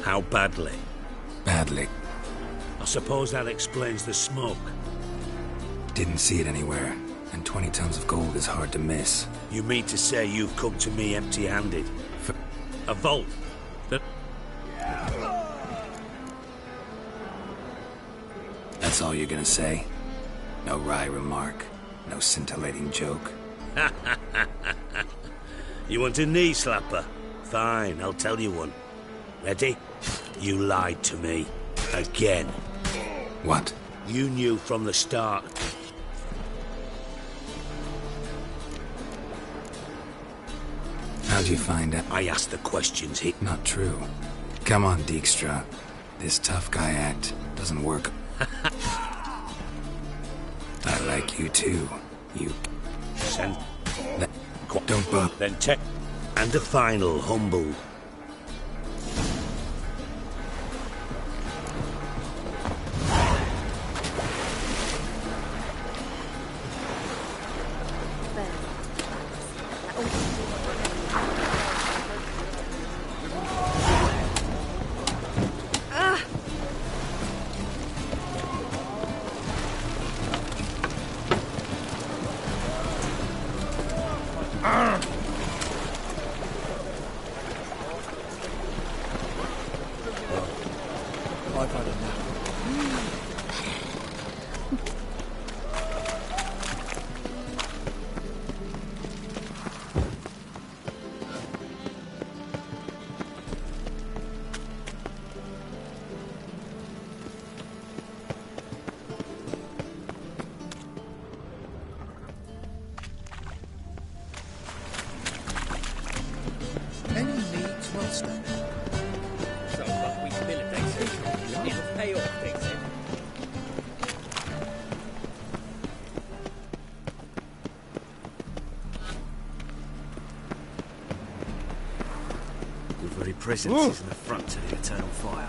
How badly? Badly. I suppose that explains the smoke. Didn't see it anywhere, and 20 tons of gold is hard to miss. You mean to say you've come to me empty-handed? A vault? That's all you're gonna say? No wry remark? No scintillating joke? You want a knee slapper? Fine, I'll tell you one. Ready? You lied to me. Again. What? You knew from the start. How'd you find out? I asked the questions. Not true. Come on, Dijkstra. This tough guy act doesn't work. I like you too. You... Send... Don't bug. Then take... And a final humble. Presence is an affront to the eternal fire.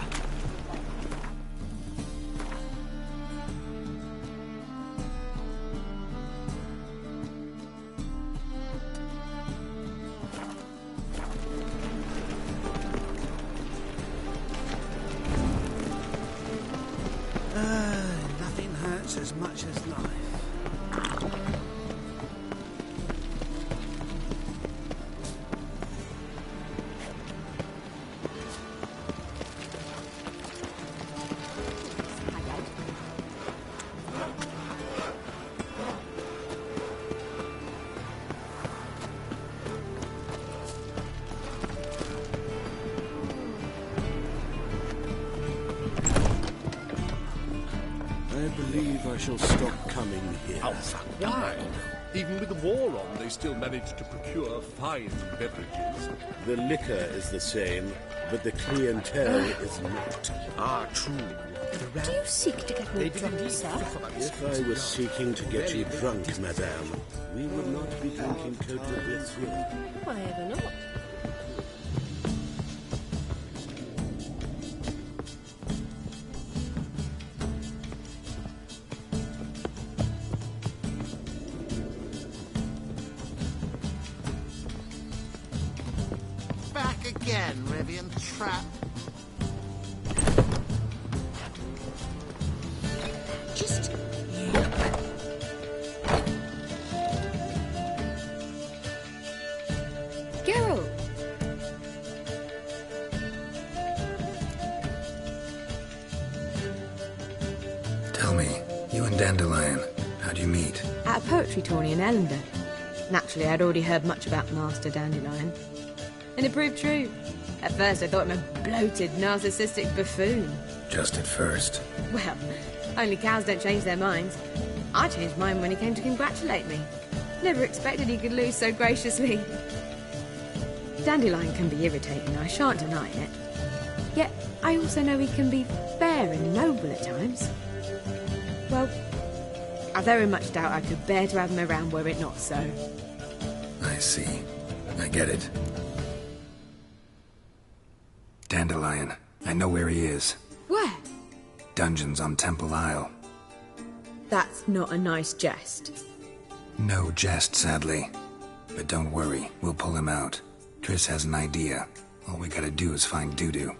Nothing hurts as much as life. I shall stop coming here. Oh, fuck. Why? Even with the war on, they still manage to procure fine beverages. The liquor is the same, but the clientele is not. Ah, true. Do you seek to get me drunk, sir? If I was seeking to get you drunk, madame, we would not be drinking Cote de Blessure. Why ever not? Again, Rivian trap. Just Geralt. Tell me, you and Dandelion, how'd you meet? At a poetry tourney in Ellender. Naturally, I'd already heard much about Master Dandelion. And it proved true. At first, I thought him a bloated, narcissistic buffoon. Just at first. Well, only cows don't change their minds. I changed mine when he came to congratulate me. Never expected he could lose so graciously. Dandelion can be irritating, I shan't deny it. Yet, I also know he can be fair and noble at times. Well, I very much doubt I could bear to have him around were it not so. I see. I get it. Dandelion. I know where he is. Where? Dungeons on Temple Isle. That's not a nice jest. No jest, sadly. But don't worry, we'll pull him out. Triss has an idea. All we gotta do is find Dudu.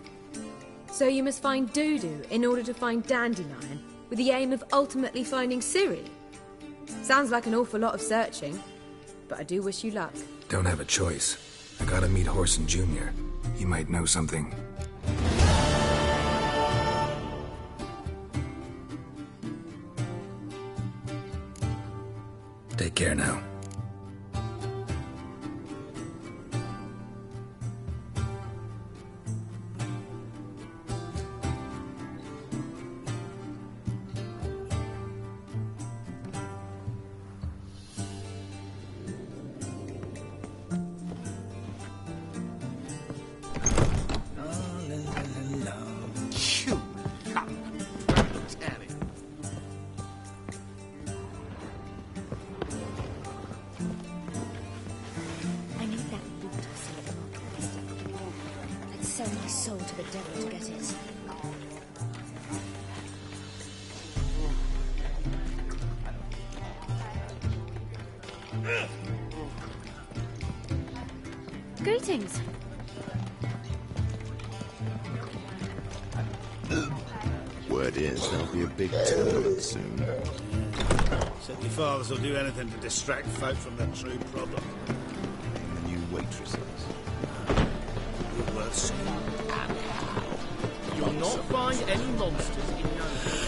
So you must find Dudu in order to find Dandelion, with the aim of ultimately finding Ciri? Sounds like an awful lot of searching, but I do wish you luck. Don't have a choice. I gotta meet Horson Jr. He might know something. Take care now. Greetings. Word is there'll be a big tournament soon. Said your fathers will do anything to distract folk from their true problem. And the new waitresses. Good worth seeing. And how? You'll not find any monsters in London.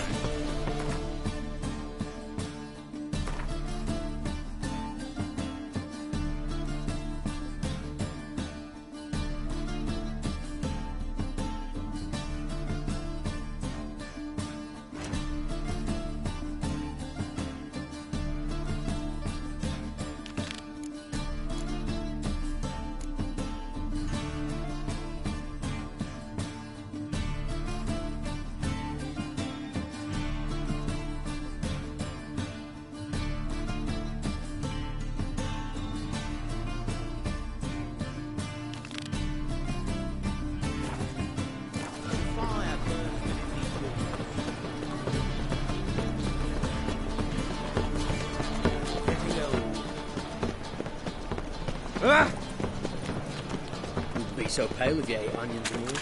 Wouldn't be so pale if you ate onions and all.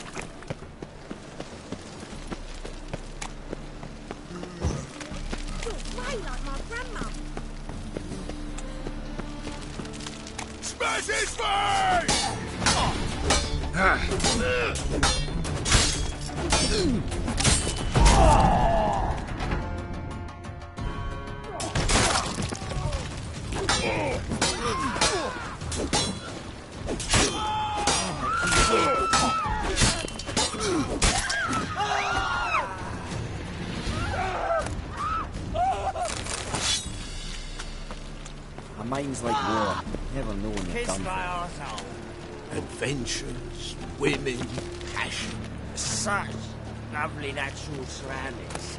You're way like my grandma. Smash his face! My mind's like water. Never know when you're Kiss done my for. arsehole. Adventures, women, passion. Such lovely natural surroundings.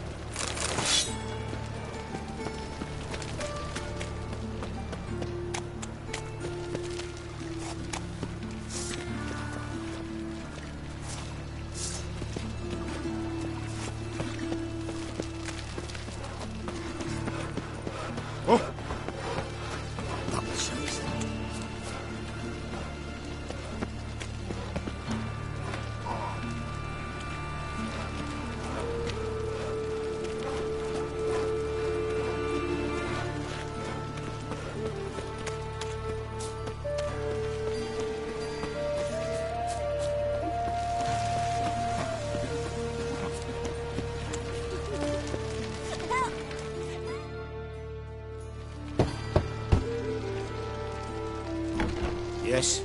Yes?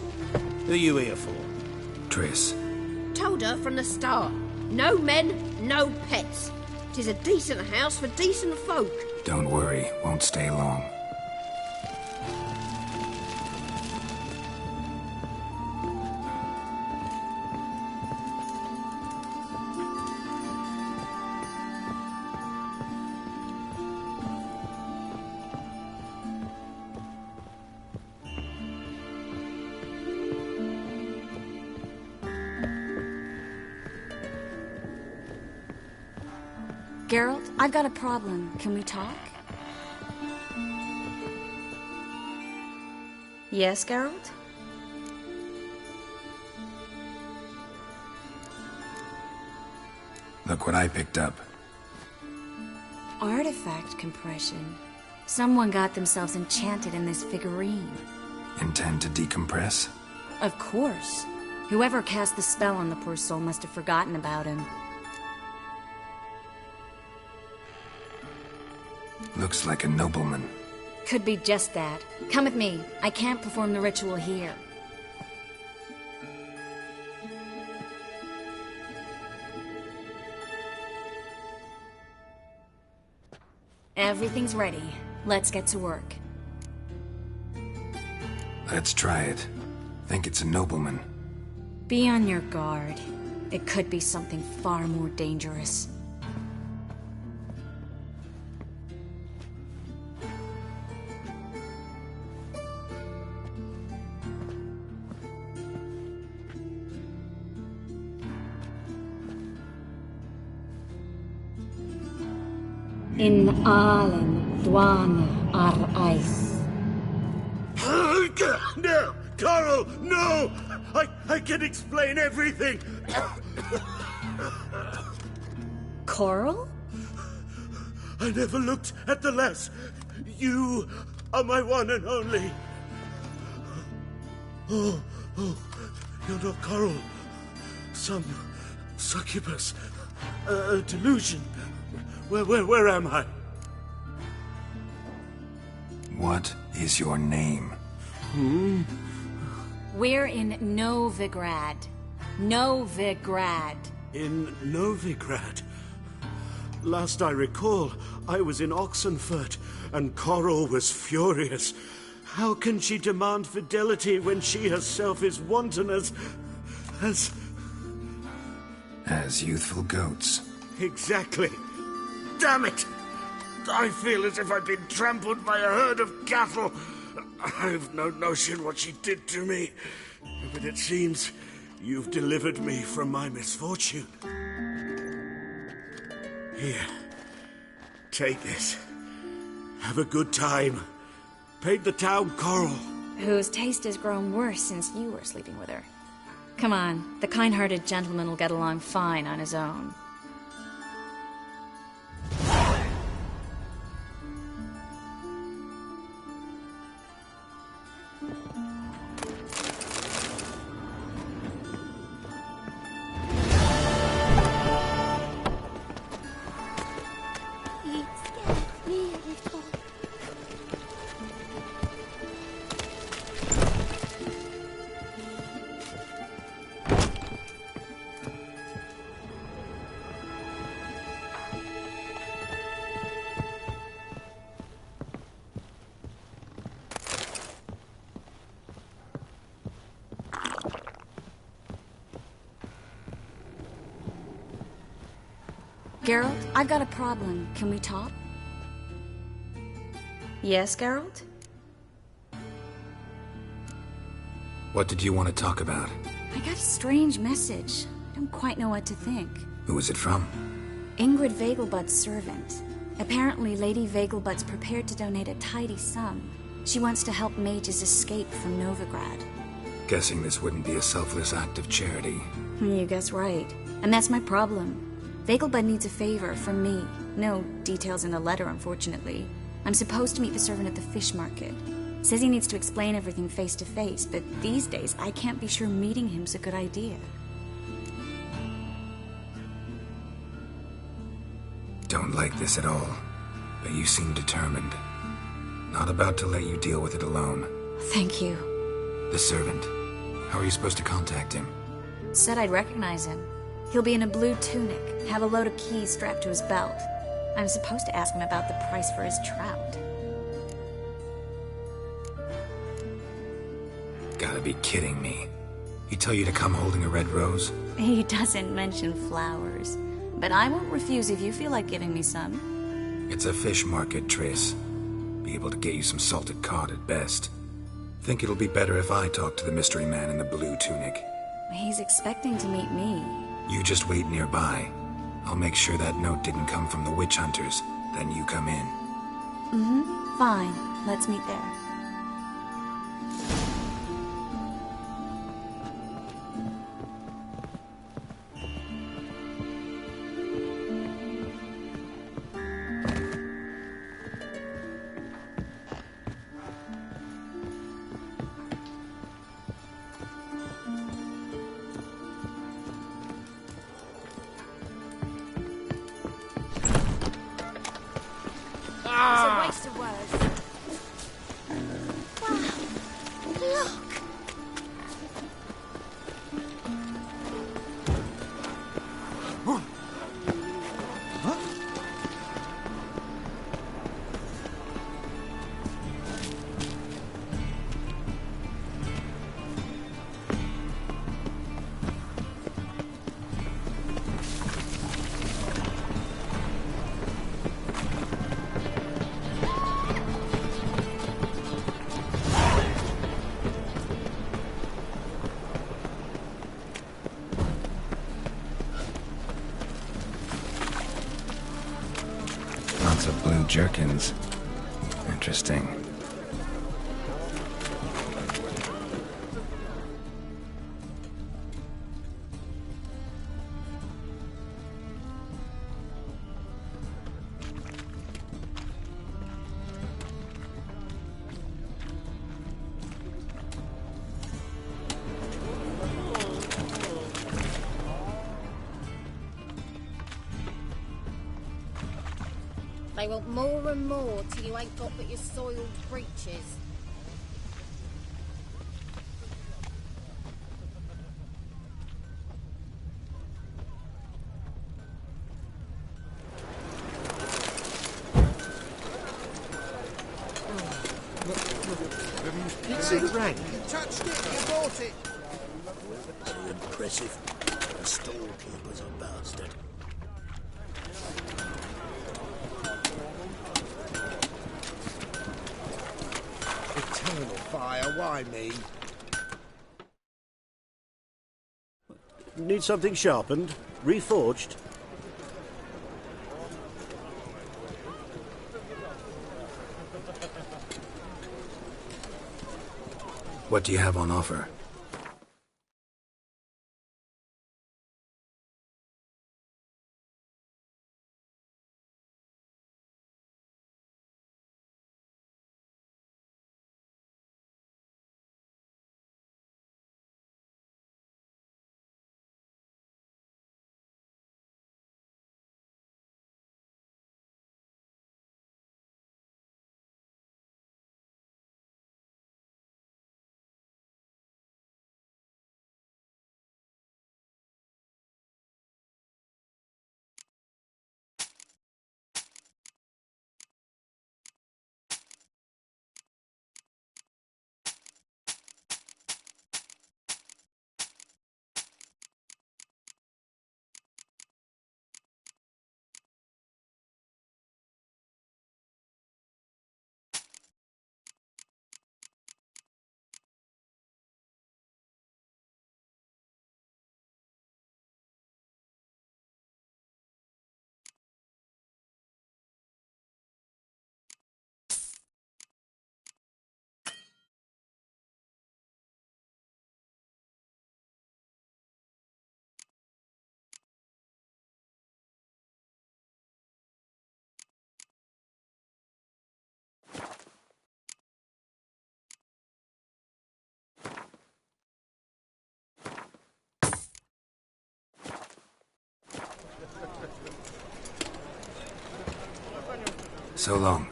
Who are you here for? Triss. Told her from the start. No men, no pets. 'Tis a decent house for decent folk. Don't worry, won't stay long. Geralt, I've got a problem. Can we talk? Yes, Geralt? Look what I picked up. Artifact compression. Someone got themselves enchanted in this figurine. Intend to decompress? Of course. Whoever cast the spell on the poor soul must have forgotten about him. Looks like a nobleman. Could be just that. Come with me. I can't perform the ritual here. Everything's ready. Let's get to work. Let's try it. Think it's a nobleman. Be on your guard. It could be something far more dangerous. In Allen, Dwana, Ar-Eis. No! Carl, no! I can explain everything! Coral? I never looked at the lass. You are my one and only. Oh, you're not Coral. Some succubus. A delusion. Where am I? What is your name? We're in Novigrad. Novigrad. In Novigrad? Last I recall, I was in Oxenfurt, and Coral was furious. How can she demand fidelity when she herself is wanton as youthful goats. Exactly. Damn it! I feel as if I've been trampled by a herd of cattle. I've no notion what she did to me, but it seems you've delivered me from my misfortune. Here, take this. Have a good time. Paint the town Coral. Whose taste has grown worse since you were sleeping with her. Come on, the kind-hearted gentleman will get along fine on his own. Geralt, I've got a problem. Can we talk? Yes, Geralt? What did you want to talk about? I got a strange message. I don't quite know what to think. Who was it from? Ingrid Vegelbud's servant. Apparently, Lady Vegelbud's prepared to donate a tidy sum. She wants to help mages escape from Novigrad. Guessing this wouldn't be a selfless act of charity. You guess right. And that's my problem. Vegelbud needs a favor from me. No details in the letter, unfortunately. I'm supposed to meet the servant at the fish market. Says he needs to explain everything face to face, but these days I can't be sure meeting him's a good idea. Don't like this at all, but you seem determined. Not about to let you deal with it alone. Thank you. The servant. How are you supposed to contact him? Said I'd recognize him. He'll be in a blue tunic, have a load of keys strapped to his belt. I'm supposed to ask him about the price for his trout. Gotta be kidding me. He tell you to come holding a red rose? He doesn't mention flowers, but I won't refuse if you feel like giving me some. It's a fish market, Triss. Be able to get you some salted cod at best. Think it'll be better if I talk to the mystery man in the blue tunic. He's expecting to meet me. You just wait nearby. I'll make sure that note didn't come from the witch hunters. Then you come in. Mm-hmm. Fine. Let's meet there. It's a waste of words. Wow. Look. Lots of blue jerkins. Interesting. They want more and more till you ain't got but your soiled breeches. It's a rank. You touched it, you bought it. Too impressive. The storekeeper's a bastard. Eternal fire, why me? Need something sharpened? Reforged? What do you have on offer? So long.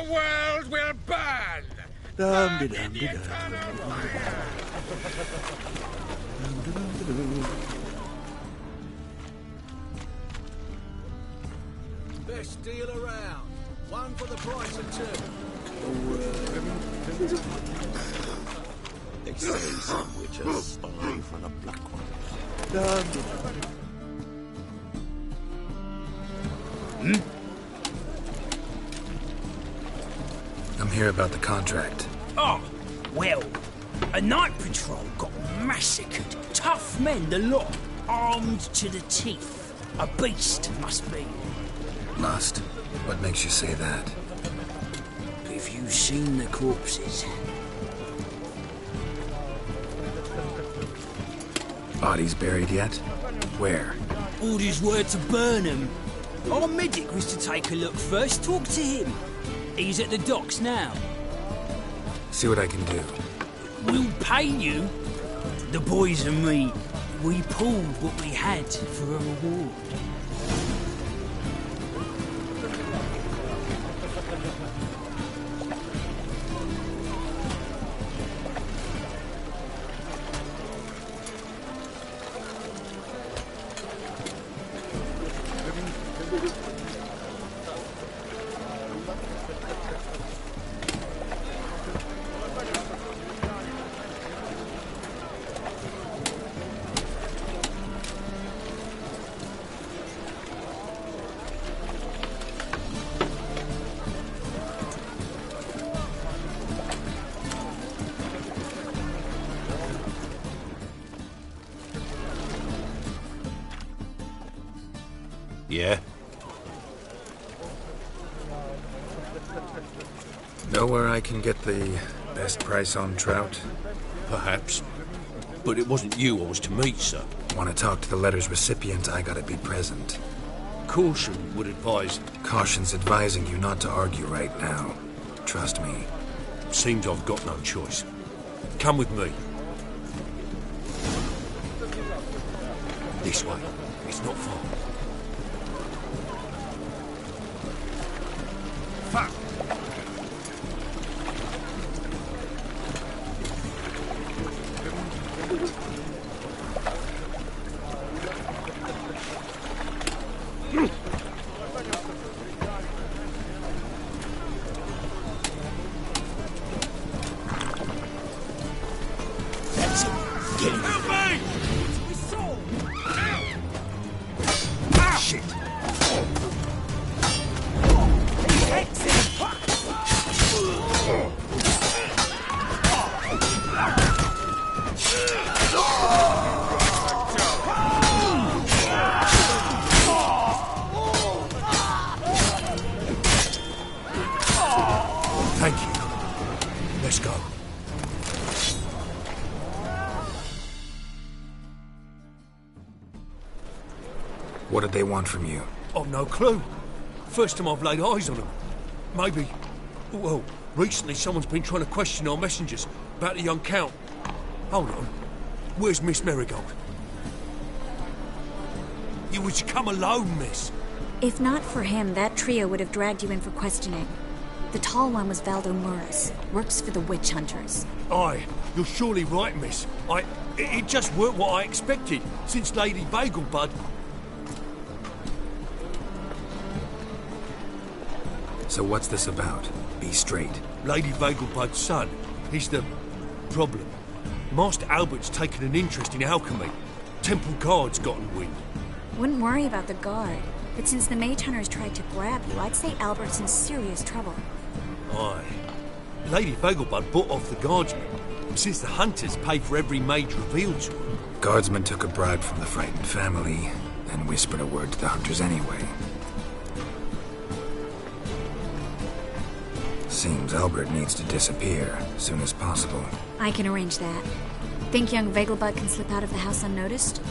world will burn! Best deal around. One for the price of two. They say some witches spy from the black one. I'm here about the contract. Oh, well, a night patrol got massacred. Tough men, the lot, armed to the teeth. A beast, must be. Lust? What makes you say that? Have you seen the corpses? Bodies buried yet? Where? Orders were to burn them. Our medic was to take a look first. Talk to him. He's at the docks now. See what I can do. We'll pay you. The boys and me, we pulled what we had for a reward. Yeah? Know where I can get the best price on trout? Perhaps. But it wasn't you I was to meet, sir. Want to talk to the letter's recipient, I gotta be present. Caution would advise... Caution's advising you not to argue right now. Trust me. Seems I've got no choice. Come with me. This way. It's not far. Fuck! That's it. Get him. Help me! Shit. Thank you. Let's go. What did they want from you? I've no clue. First time I've laid eyes on them. Maybe... Well, recently someone's been trying to question our messengers about the young Count. Hold on. Where's Miss Marigold? You was to come alone, miss. If not for him, that trio would have dragged you in for questioning. The tall one was Valdo Murris, works for the witch hunters. Aye, you're surely right, miss. It just weren't what I expected, since Lady Bagelbud... So what's this about? Be straight. Lady Bagelbud's son. He's the... problem. Master Albert's taken an interest in alchemy. Temple Guard's gotten wind. Wouldn't worry about the guard, but since the mage hunters tried to grab you, I'd say Albert's in serious trouble. Aye. Lady Bagelbud bought off the guardsmen, since the hunters pay for every mage revealed to them. Guardsmen took a bribe from the frightened family, and whispered a word to the hunters anyway. Seems Albert needs to disappear as soon as possible. I can arrange that. Think young Vegelbud can slip out of the house unnoticed?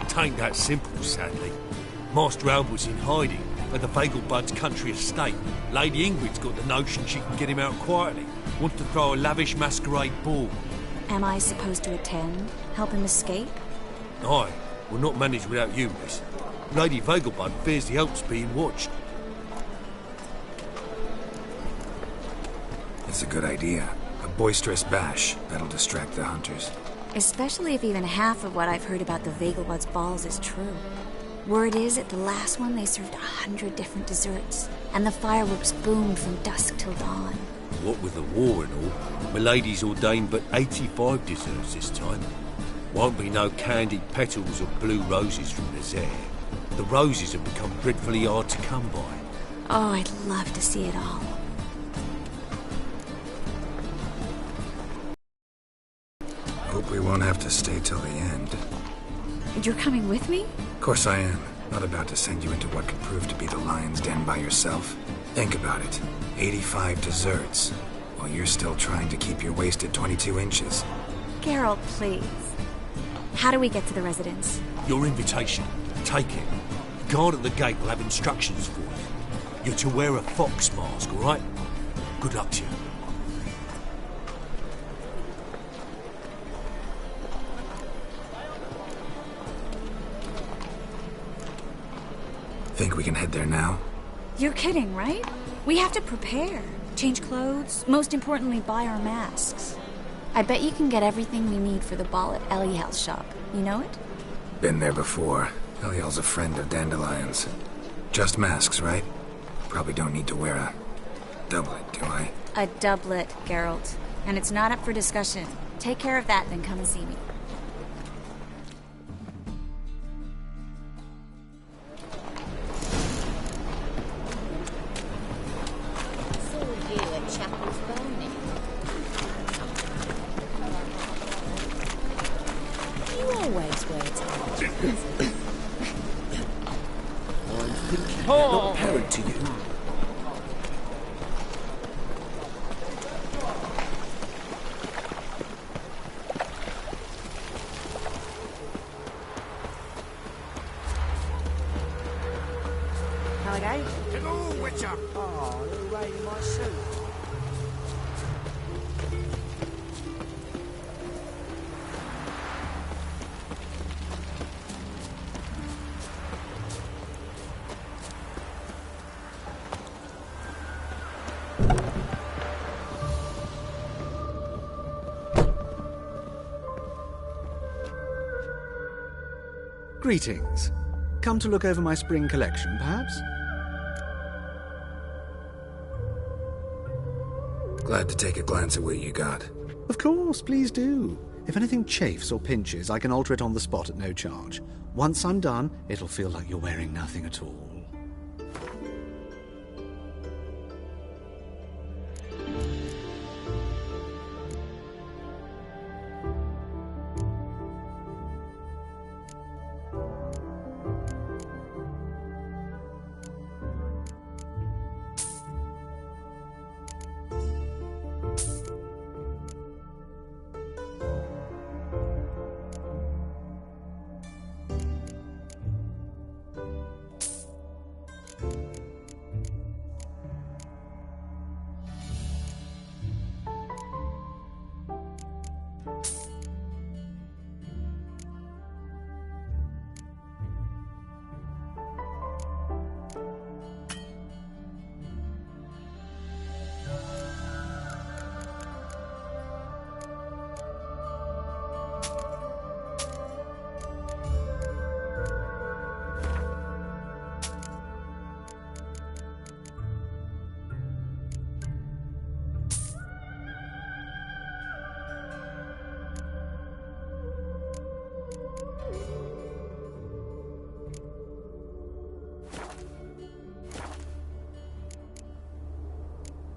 Tain't that simple, sadly. Master Albert's in hiding at the Vegelbud's country estate. Lady Ingrid's got the notion she can get him out quietly. Wants to throw a lavish masquerade ball. Am I supposed to attend? Help him escape? Aye, we'll not manage without you, miss. Lady Vegelbud fears the help's being watched. It's a good idea. A boisterous bash that'll distract the hunters. Especially if even half of what I've heard about the Vegelbud's balls is true. Word is, at the last one they served 100 different desserts, and the fireworks boomed from dusk till dawn. What with the war and all, Milady's ordained but 85 desserts this time. Won't be no candied petals or blue roses from the Zaire. The roses have become dreadfully hard to come by. Oh, I'd love to see it all. Hope we won't have to stay till the end. You're coming with me? Of course I am. Not about to send you into what could prove to be the lion's den by yourself. Think about it. 85 desserts, while you're still trying to keep your waist at 22 inches. Geralt, please. How do we get to the residence? Your invitation. Take it. The guard at the gate will have instructions for you. You're to wear a fox mask, all right? Good luck to you. Think we can head there now? You're kidding, right? We have to prepare. Change clothes. Most importantly, buy our masks. I bet you can get everything we need for the ball at Eliel's shop. You know it? Been there before. Eliel's a friend of Dandelion's. Just masks, right? Probably don't need to wear a doublet, do I? A doublet, Geralt. And it's not up for discussion. Take care of that, then come and see me. Not apparent to you. Hello, Witcher! Oh, they're raiding my suit. Greetings. Come to look over my spring collection, perhaps? Glad to take a glance at what you got. Of course, please do. If anything chafes or pinches, I can alter it on the spot at no charge. Once I'm done, it'll feel like you're wearing nothing at all.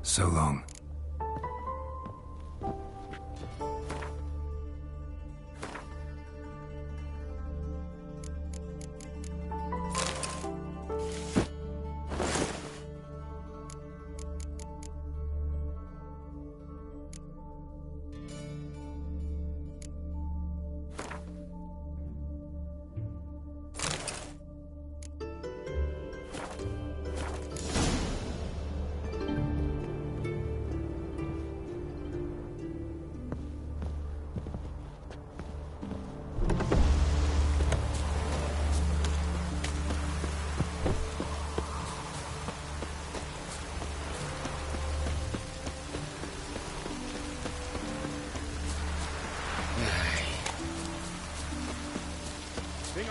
So long.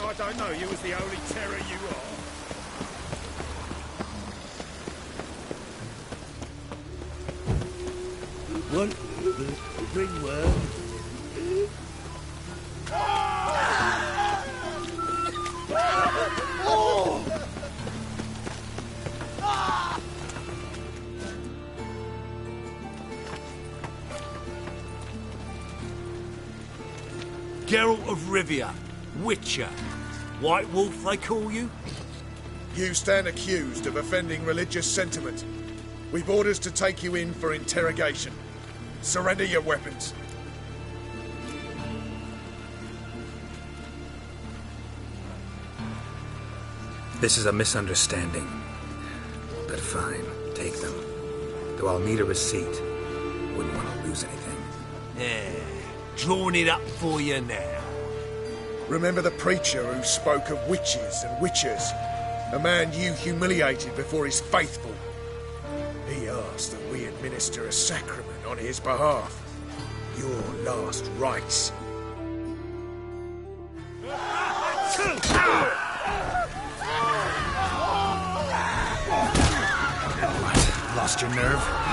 I don't know you as the only terror you are. What? The ringworm? Geralt of Rivia, Witcher. White Wolf, they call you? You stand accused of offending religious sentiment. We've orders to take you in for interrogation. Surrender your weapons. This is a misunderstanding. But fine, take them. Though I'll need a receipt. Wouldn't want to lose anything. Yeah, drawing it up for you now. Remember the preacher who spoke of witches and witchers? A man you humiliated before his faithful. He asked that we administer a sacrament on his behalf. Your last rites. What? Lost your nerve?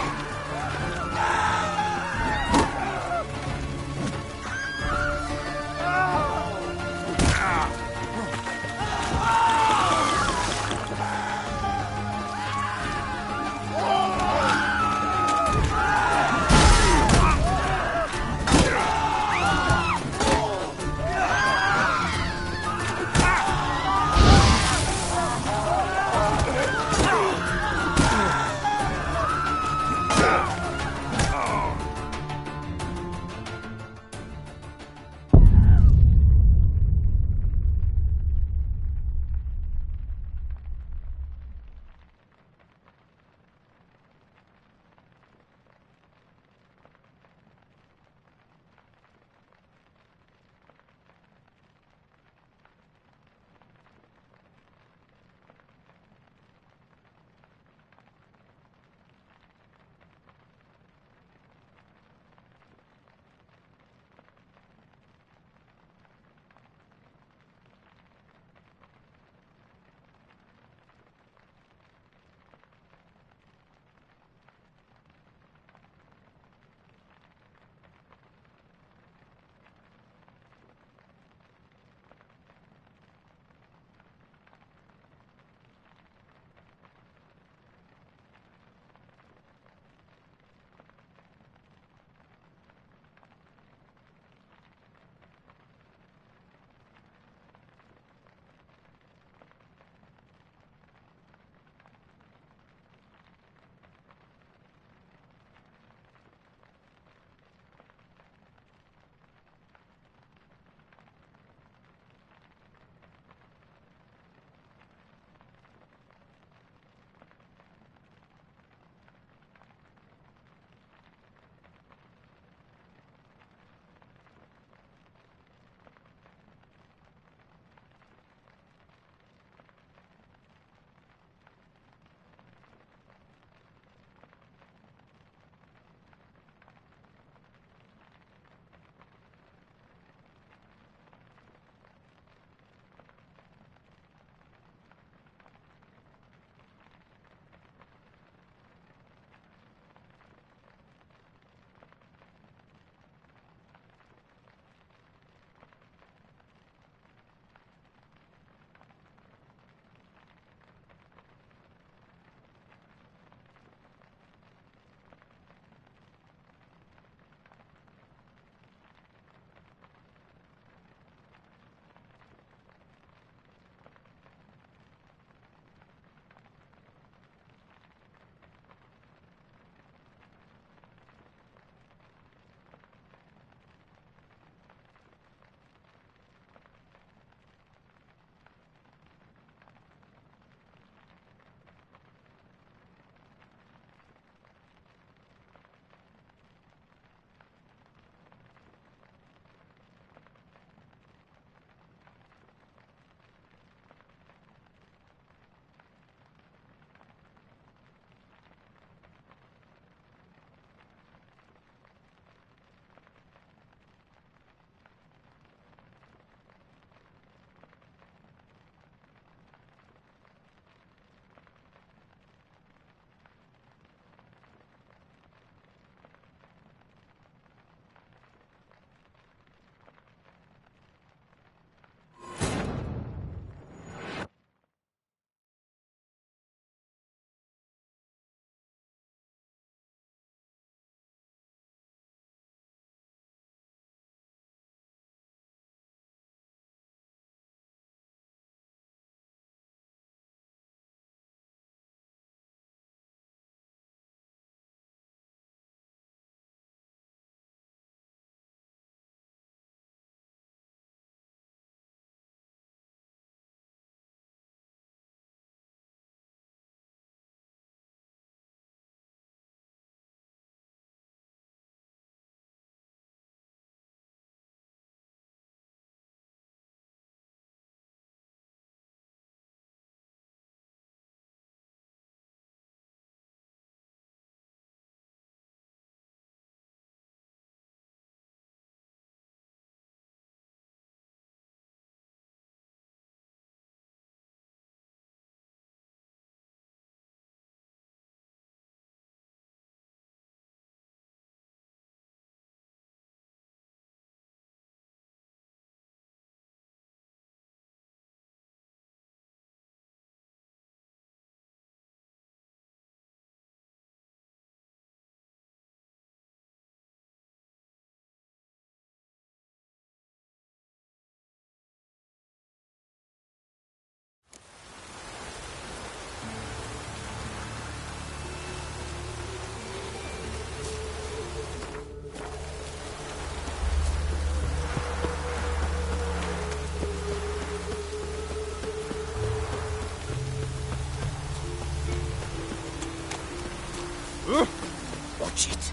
Watch it.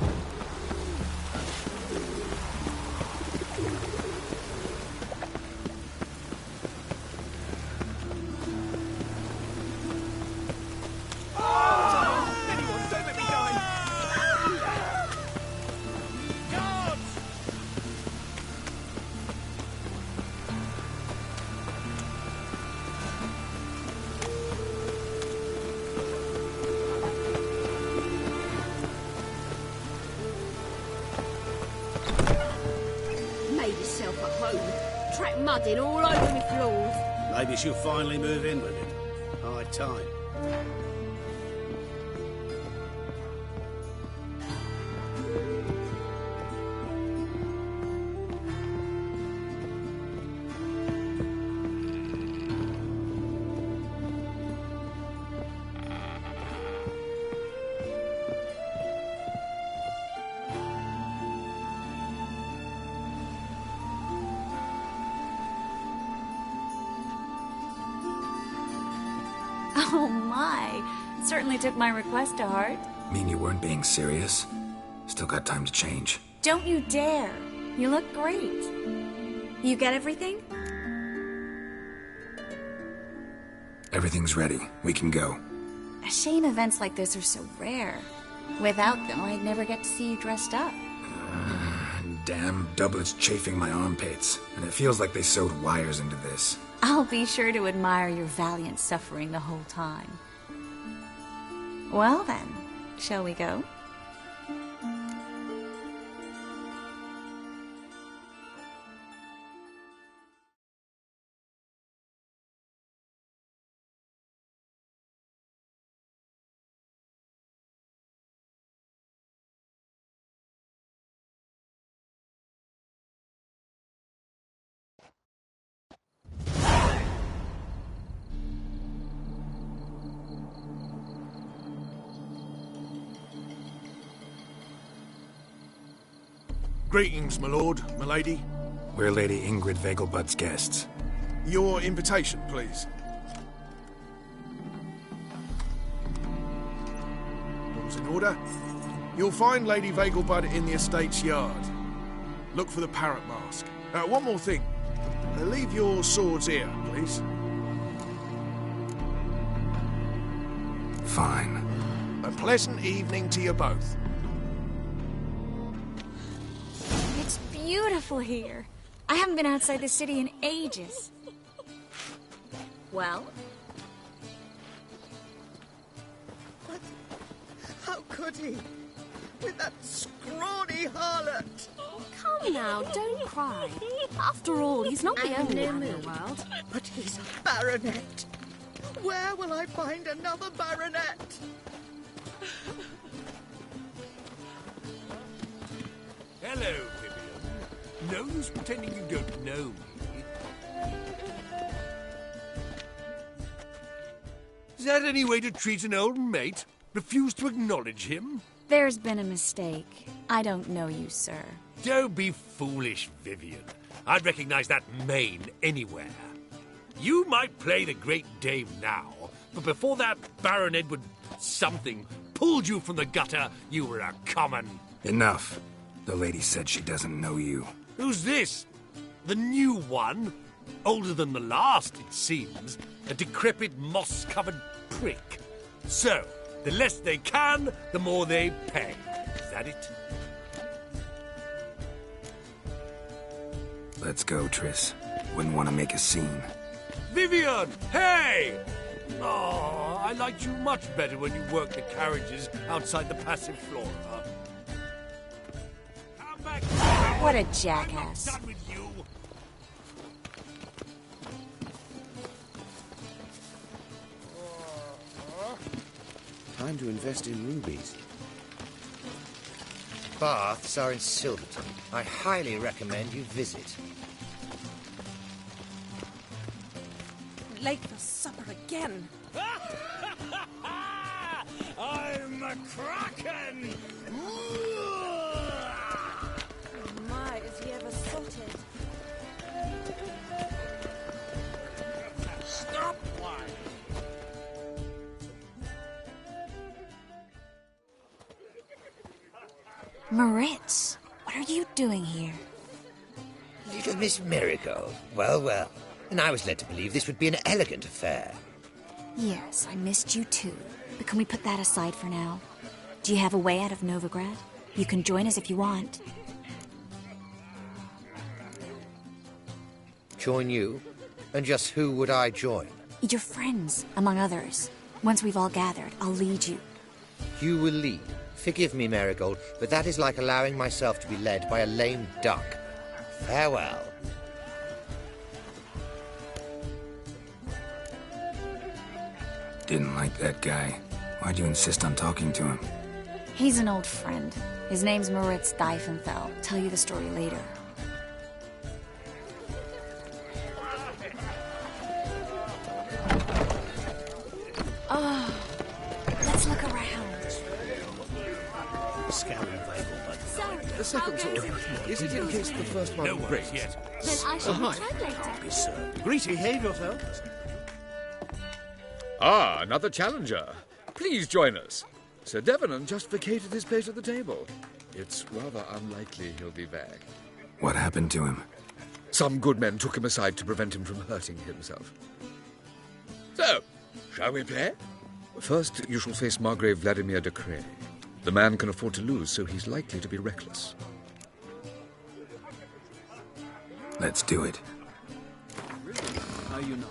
Mudding all over my floors. Maybe she'll finally move in with it. High time. Oh my, certainly took my request to heart. Mean you weren't being serious? Still got time to change. Don't you dare. You look great. You get everything? Everything's ready. We can go. A shame events like this are so rare. Without them, I'd never get to see you dressed up. Damn doublets chafing my armpits, and it feels like they sewed wires into this. I'll be sure to admire your valiant suffering the whole time. Well then, shall we go? Greetings, my lord, my lady. We're Lady Ingrid Vegelbud's guests. Your invitation, please. All's in order. You'll find Lady Vegelbud in the estate's yard. Look for the parrot mask. One more thing. Leave your swords here, please. Fine. A pleasant evening to you both. It's beautiful here. I haven't been outside the city in ages. Well? But how could he? With that scrawny harlot! Oh, come now, don't cry. After all, he's not the only man in the world. But he's a baronet. Where will I find another baronet? Hello, Vivian. No use pretending you don't know me. Is that any way to treat an old mate? Refuse to acknowledge him? There's been a mistake. I don't know you, sir. Don't be foolish, Vivian. I'd recognize that mane anywhere. You might play the great dame now, but before that Baron Edward something pulled you from the gutter, you were a common... Enough. The lady said she doesn't know you. Who's this? The new one? Older than the last, it seems. A decrepit, moss-covered prick. So, the less they can, the more they pay. Is that it? Let's go, Triss. Wouldn't want to make a scene. Vivian! Hey! Oh, I liked you much better when you worked the carriages outside the passive flora. Come back! What a jackass. I'm not done with you. Time to invest in rubies. Baths are in Silverton. I highly recommend you visit. Late for supper again. I'm a kraken! My, is he ever sorted? Stop whining! Moritz, what are you doing here? Little Miss Miracle. Well, well. And I was led to believe this would be an elegant affair. Yes, I missed you too. But can we put that aside for now? Do you have a way out of Novigrad? You can join us if you want. Join you? And just who would I join? Your friends, among others. Once we've all gathered, I'll lead you. You will lead. Forgive me, Marigold, but that is like allowing myself to be led by a lame duck. Farewell. Didn't like that guy. Why'd you insist on talking to him? He's an old friend. His name's Moritz Diefenfeld. Tell you the story later. Oh, let's look around. Scouting available, but... Sorry, The second sword. Is it in case the first one breaks? Yet. Then I shall hi. return later. Be sir. Greasy, behave yourself. Ah, another challenger. Please join us. Sir Devenant just vacated his place at the table. It's rather unlikely he'll be back. What happened to him? Some good men took him aside to prevent him from hurting himself. So, shall we play? First, you shall face Margrave Vladimir de Cray. The man can afford to lose, so he's likely to be reckless. Let's do it. Are you not?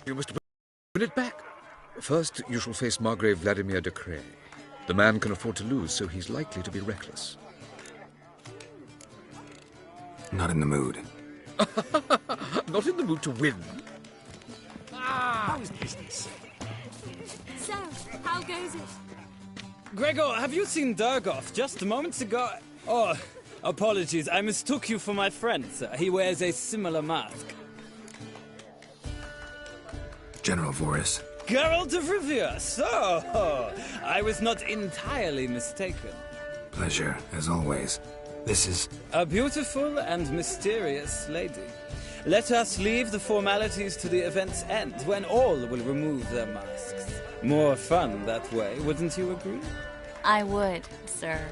You must win it back. First, you shall face Margrave Vladimir de Cray. The man can afford to lose, so he's likely to be reckless. Not in the mood. Not in the mood to win. How's business? So, how goes it? Gregor, have you seen Durgoff just moments ago? Oh, apologies, I mistook you for my friend, sir. He wears a similar mask. General Voris. Geralt of Rivia, so I was not entirely mistaken. Pleasure, as always. This is... A beautiful and mysterious lady. Let us leave the formalities to the event's end, when all will remove their masks. More fun that way, wouldn't you agree? I would, sir.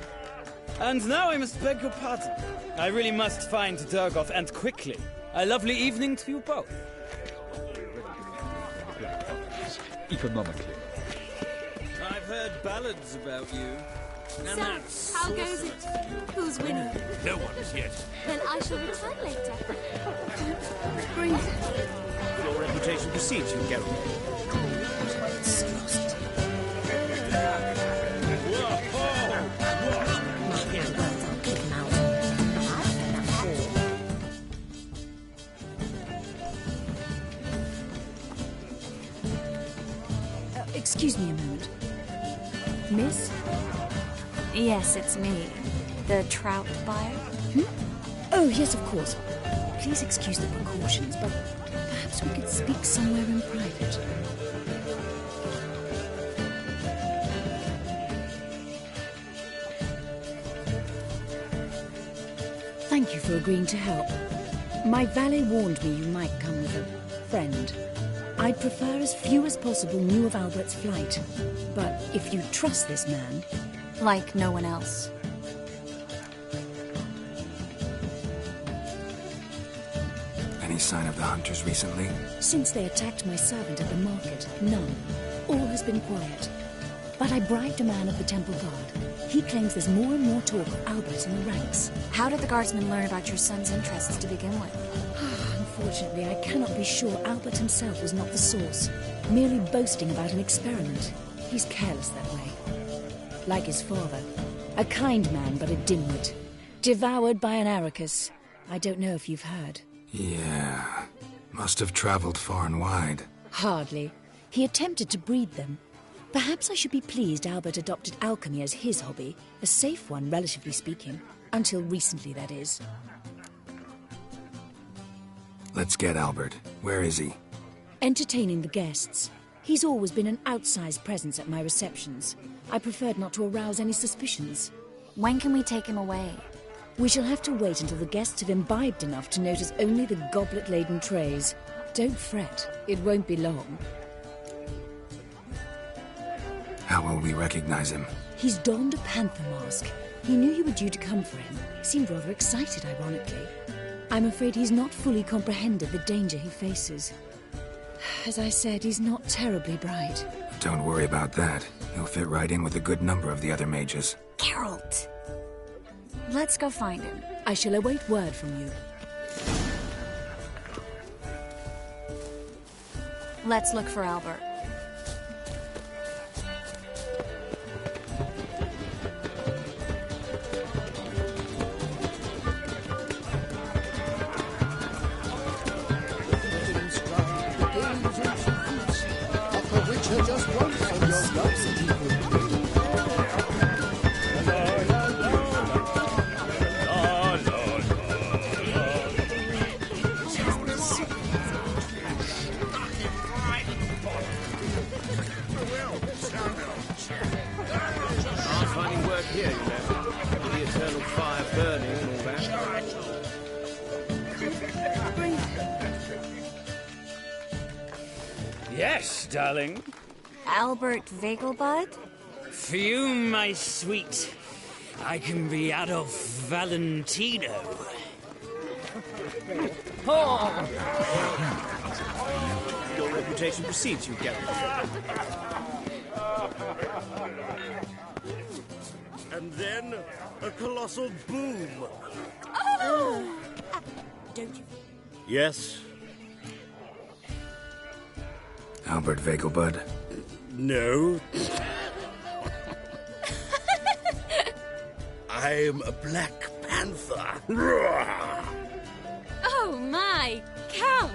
And now I must beg your pardon. I really must find Durgoff, and quickly. A lovely evening to you both. Economically. I've heard ballads about you. And So, how goes it? Who's winning? No one as yet. Then I shall return later. Bring your reputation precedes you, Geralt. Excuse me a moment. Miss? Yes, it's me. The trout buyer? Oh, yes, of course. Please excuse the precautions, but perhaps we could speak somewhere in private. Thank you for agreeing to help. My valet warned me you might come with a friend. I'd prefer as few as possible knew of Albert's flight. But if you trust this man... Like no one else. Any sign of the hunters recently? Since they attacked my servant at the market, none. All has been quiet. But I bribed a man of the Temple Guard. He claims there's more and more talk of Albert in the ranks. How did the guardsmen learn about your son's interests to begin with? Unfortunately, I cannot be sure Albert himself was not the source. Merely boasting about an experiment. He's careless that way. Like his father. A kind man, but a dimwit. Devoured by an Arrakis. I don't know if you've heard. Yeah. Must have traveled far and wide. Hardly. He attempted to breed them. Perhaps I should be pleased Albert adopted alchemy as his hobby. A safe one, relatively speaking. Until recently, that is. Let's get Albert. Where is he? Entertaining the guests. He's always been an outsized presence at my receptions. I preferred not to arouse any suspicions. When can we take him away? We shall have to wait until the guests have imbibed enough to notice only the goblet-laden trays. Don't fret. It won't be long. How will we recognize him? He's donned a panther mask. He knew you were due to come for him. Seemed rather excited, ironically. I'm afraid he's not fully comprehended the danger he faces. As I said, he's not terribly bright. Don't worry about that. He'll fit right in with a good number of the other mages. Geralt! Let's go find him. I shall await word from you. Let's look for Albert. Just once on your I'm finding work here, you know. With the eternal fire burning and all that. Yes, darling. Albert Vegelbud? For you, my sweet, I can be Adolf Valentino. Your reputation precedes you, Geralt. And then a colossal boom. Don't you? Yes. Albert Vegelbud? No. I'm a Black Panther. Oh my, Count!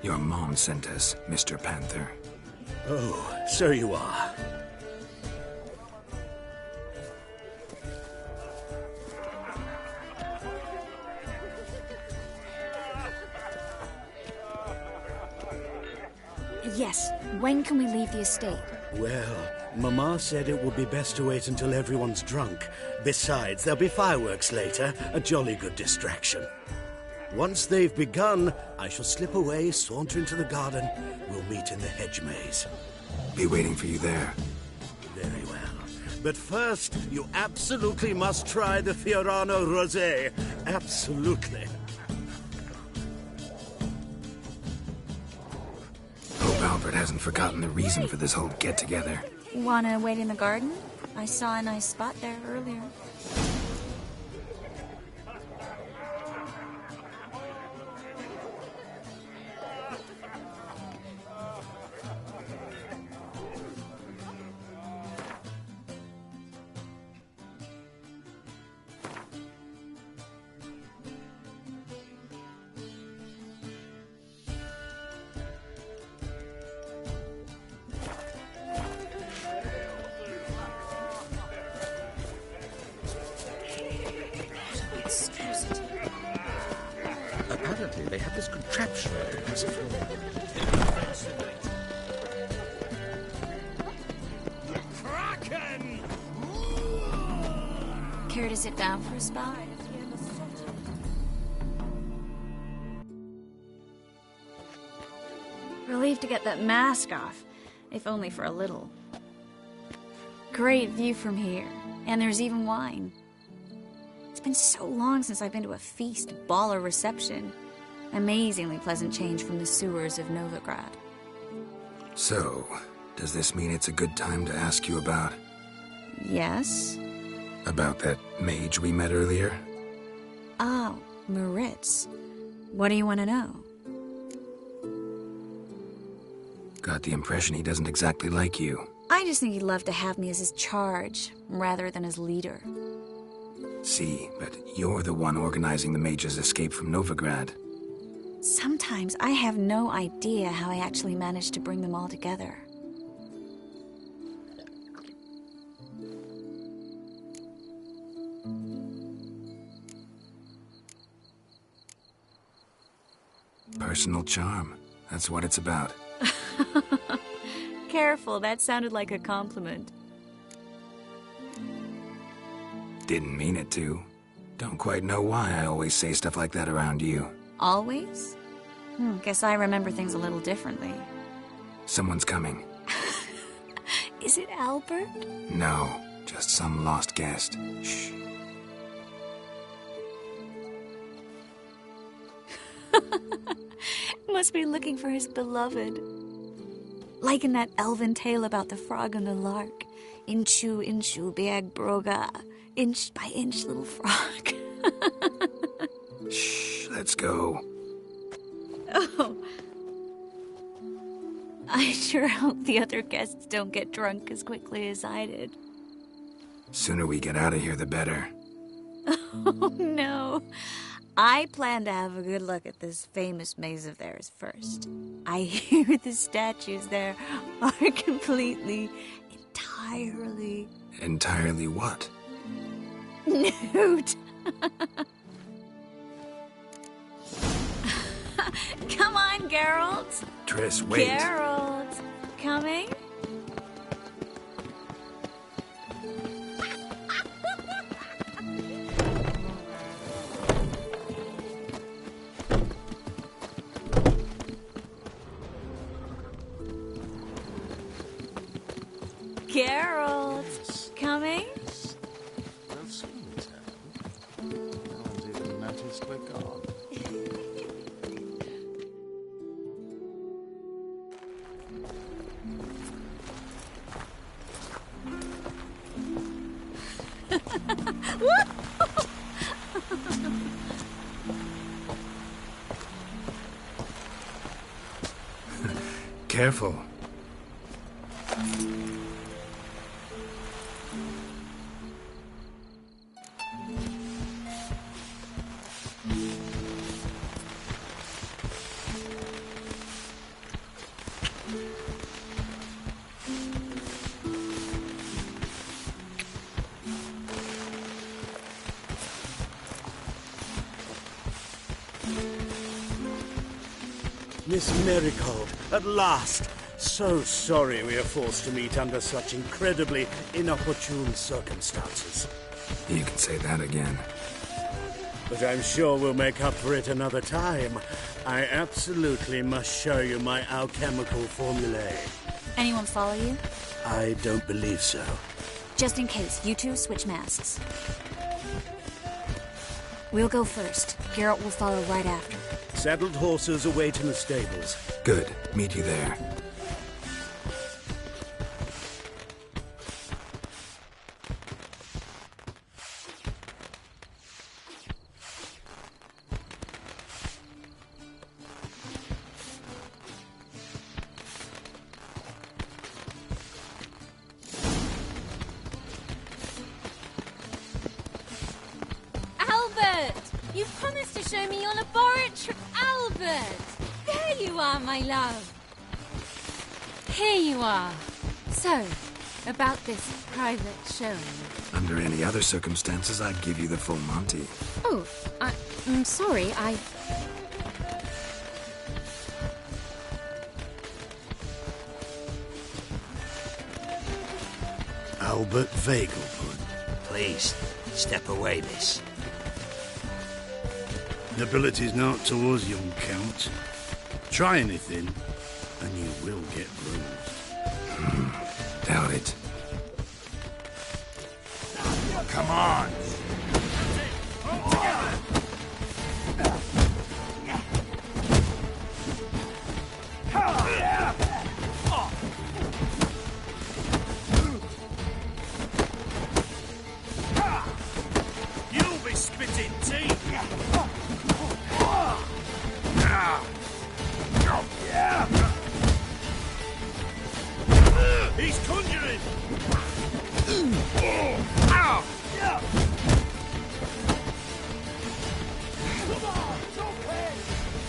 Your mom sent us, Mr. Panther. Oh, so you are. Yes, when can we leave the estate? Well, Mama said it would be best to wait until everyone's drunk. Besides, there'll be fireworks later, a jolly good distraction. Once they've begun, I shall slip away, saunter into the garden. We'll meet in the hedge maze. Be waiting for you there. Very well. But first, you absolutely must try the Fiorano Rosé. Absolutely. Hope Albert hasn't forgotten the reason for this whole get-together. Wanna wait in the garden? I saw a nice spot there earlier. Apparently, they have this contraption on the PS4. Kraken! Care to sit down for a spell? Relieved to get that mask off, if only for a little. Great view from here, and there's even wine. It's been so long since I've been to a feast, ball, or reception. Amazingly pleasant change from the sewers of Novigrad. So, does this mean it's a good time to ask you about... Yes? About that mage we met earlier? Oh, Moritz. What do you want to know? Got the impression he doesn't exactly like you. I just think he'd love to have me as his charge, rather than his leader. See, but you're the one organizing the mage's escape from Novigrad. Sometimes I have no idea how I actually managed to bring them all together. Personal charm. That's what it's about. Careful, that sounded like a compliment. Didn't mean it to. Don't quite know why I always say stuff like that around you. Always? Guess I remember things a little differently. Someone's coming. Is it Albert? No, just some lost guest. Shh. Must be looking for his beloved. Like in that elven tale about the frog and the lark. Inchu, inchu, biag broga. Inch by inch, little frog. Shh, let's go. Oh. I sure hope the other guests don't get drunk as quickly as I did. Sooner we get out of here, the better. Oh, no. I plan to have a good look at this famous maze of theirs first. I hear the statues there are completely, entirely... Entirely what? Nude. Come on, Geralt. Triss, wait. Geralt. Coming? Geralt. Coming? Well, soon it's happened. No one's even noticed we're gone. Careful. Miss Marigold, at last! So sorry we are forced to meet under such incredibly inopportune circumstances. You can say that again. But I'm sure we'll make up for it another time. I absolutely must show you my alchemical formulae. Anyone follow you? I don't believe so. Just in case, you two switch masks. We'll go first. Geralt will follow right after. Saddled horses await in the stables. Good. Meet you there. Albert! You promised to show me your laboratory. Albert! There you are, my love. Here you are. So, about this private showing. Under any other circumstances, I'd give you the full Monty. Oh, I'm sorry, Albert Vegelbud. Please, step away, miss. Nobility's not towards young Count. Try anything, and you will get bruised. Doubt it. Come on! You'll be spitting teeth! He's conjuring!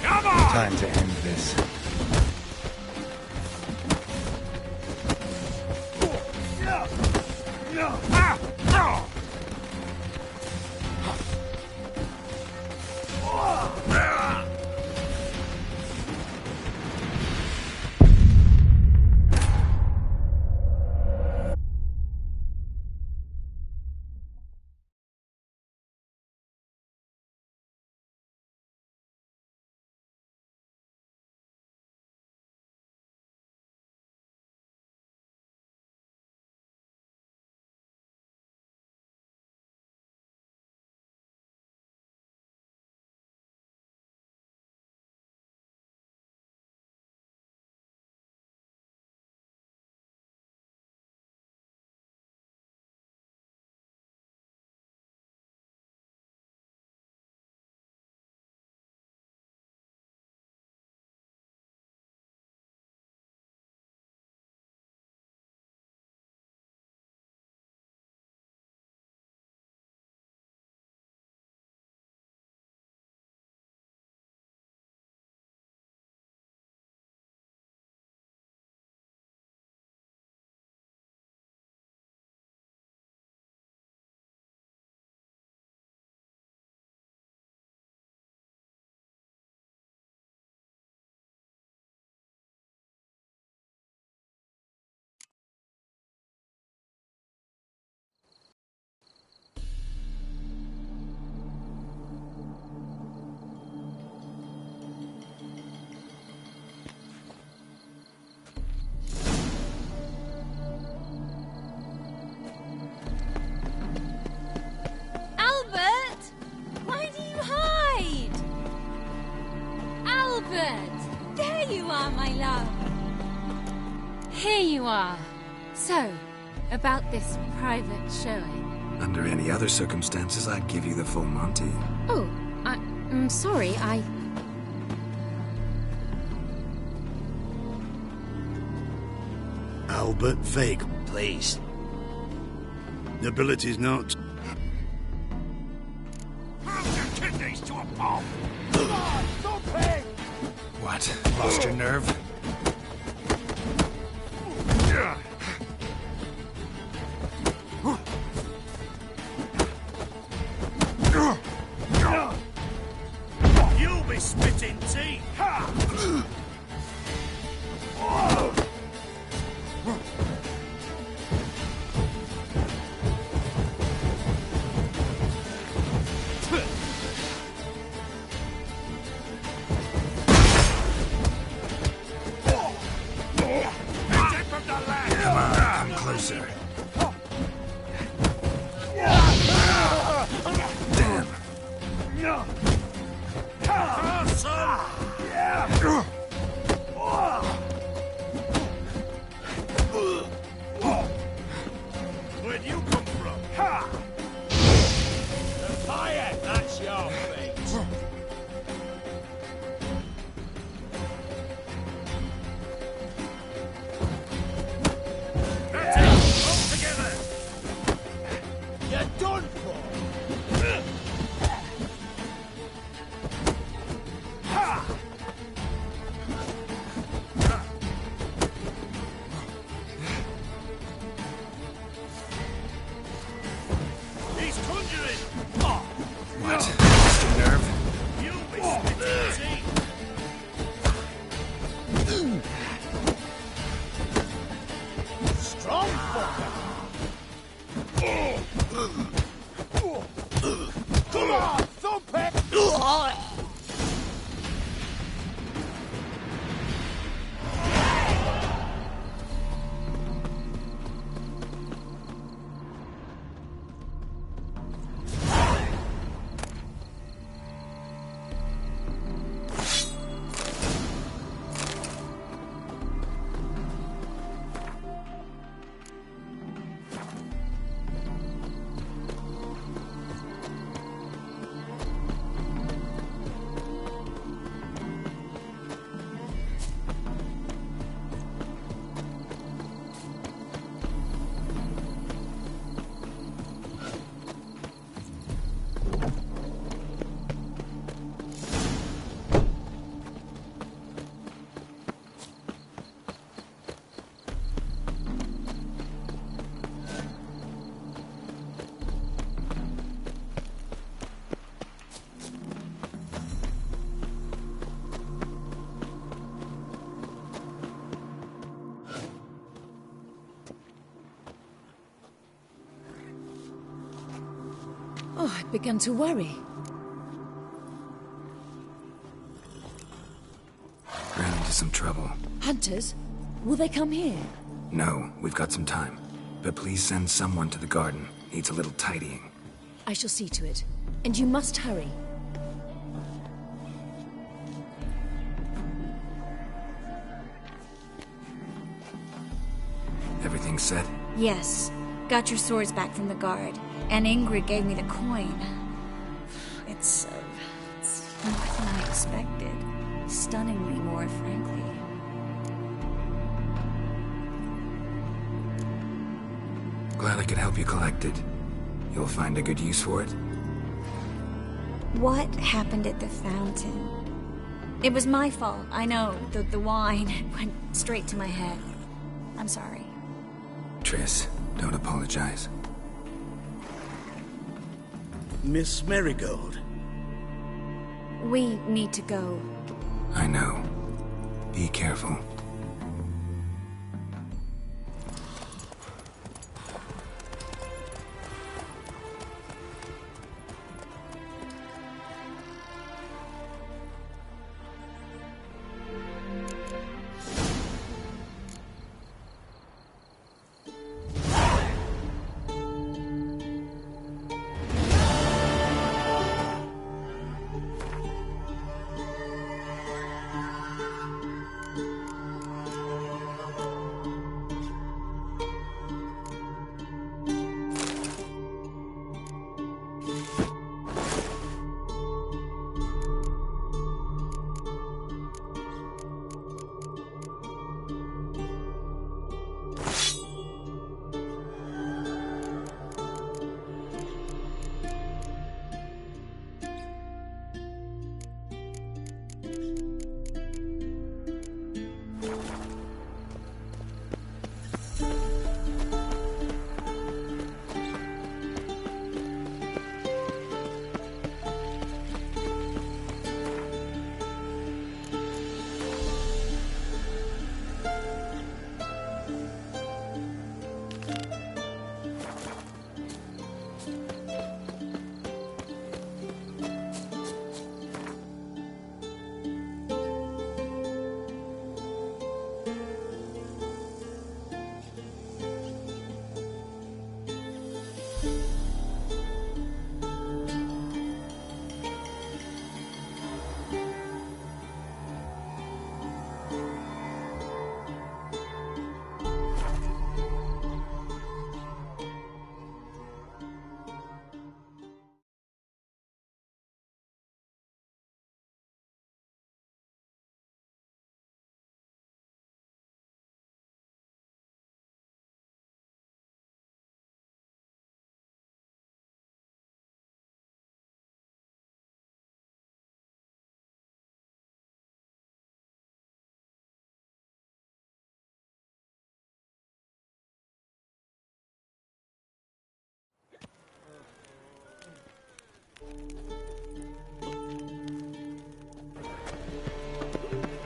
Come on! Time to end this. Here you are. So, about this private showing. Under any other circumstances, I'd give you the full Monty. Oh, I'm sorry, Albert Veg. Please. Nobility's not... Kidneys to a pulp! What? Lost your nerve? You'll be spitting tea! Come on, come closer. Damn. Where'd you come from? The fire! That's your fate! That's it! All together! You're done for! He's conjuring! What? Lost your nerve? You'll be spitting tea! Strong fucker! Come on, thump it! Oh, I'd begun to worry. Ran into some trouble. Hunters? Will they come here? No, we've got some time. But please send someone to the garden. Needs a little tidying. I shall see to it. And you must hurry. Everything set? Yes. Got your swords back from the guard. And Ingrid gave me the coin. It's more than I expected. Stunningly more, frankly. Glad I could help you collect it. You'll find a good use for it? What happened at the fountain? It was my fault, I know. The wine went straight to my head. I'm sorry. Triss, don't apologize. Miss Marigold. We need to go. I know. Be careful.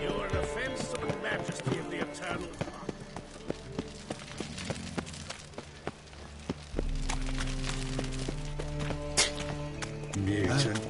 You are an offense to the majesty of the Eternal Father. Mutant.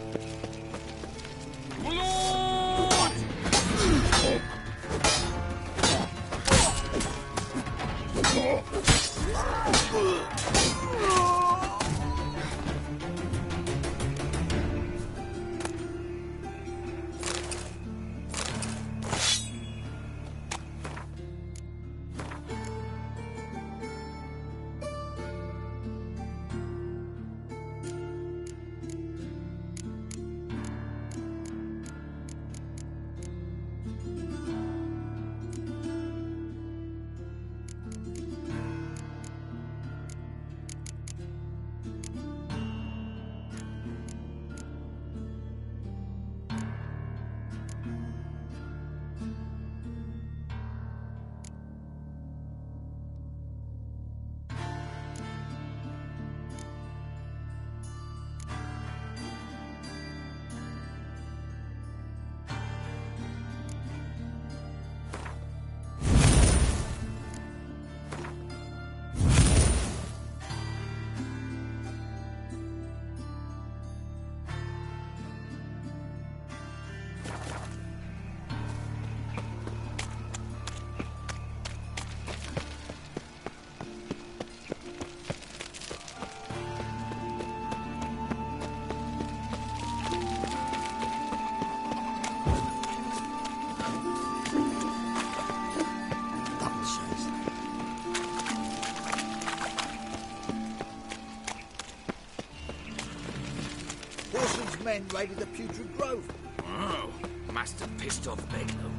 Wilson's men raided the Putrid Grove. Oh, must have pissed off Bedlam.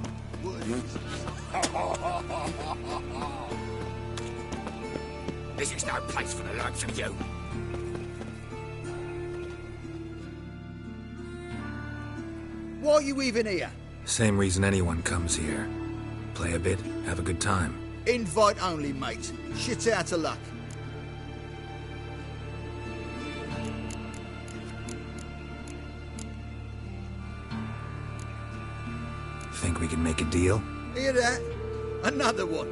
This is no place for the likes of you. Why are you even here? Same reason anyone comes here. Play a bit, have a good time. Invite only, mate. Shit out of luck. Think we can make a deal? Hear that? Another one.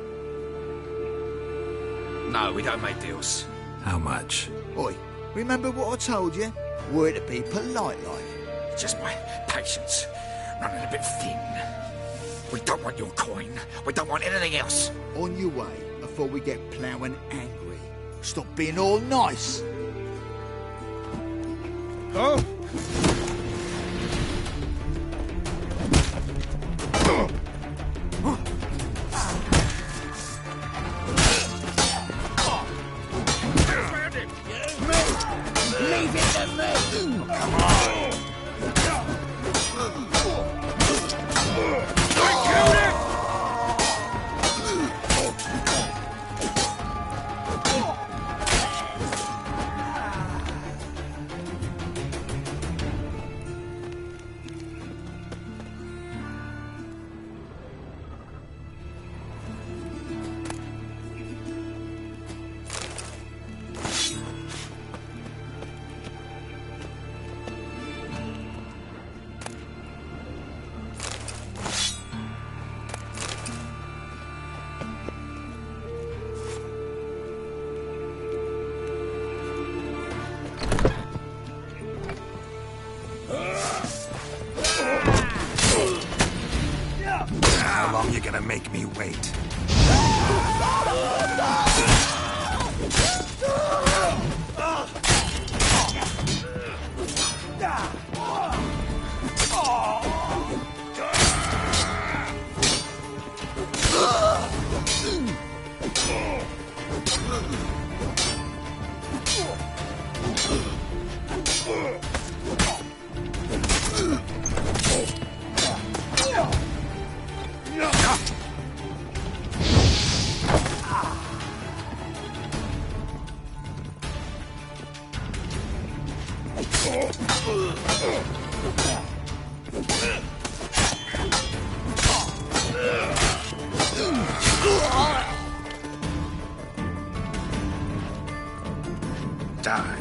No, we don't make deals. How much? Oi, remember what I told you? We're to be polite like. Just my patience running a bit thin. We don't want your coin. We don't want anything else. On your way before we get ploughing angry. Stop being all nice. Huh? Leave it to me! Come on! I killed it! How long you gonna make me wait? Die.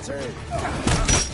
That's it.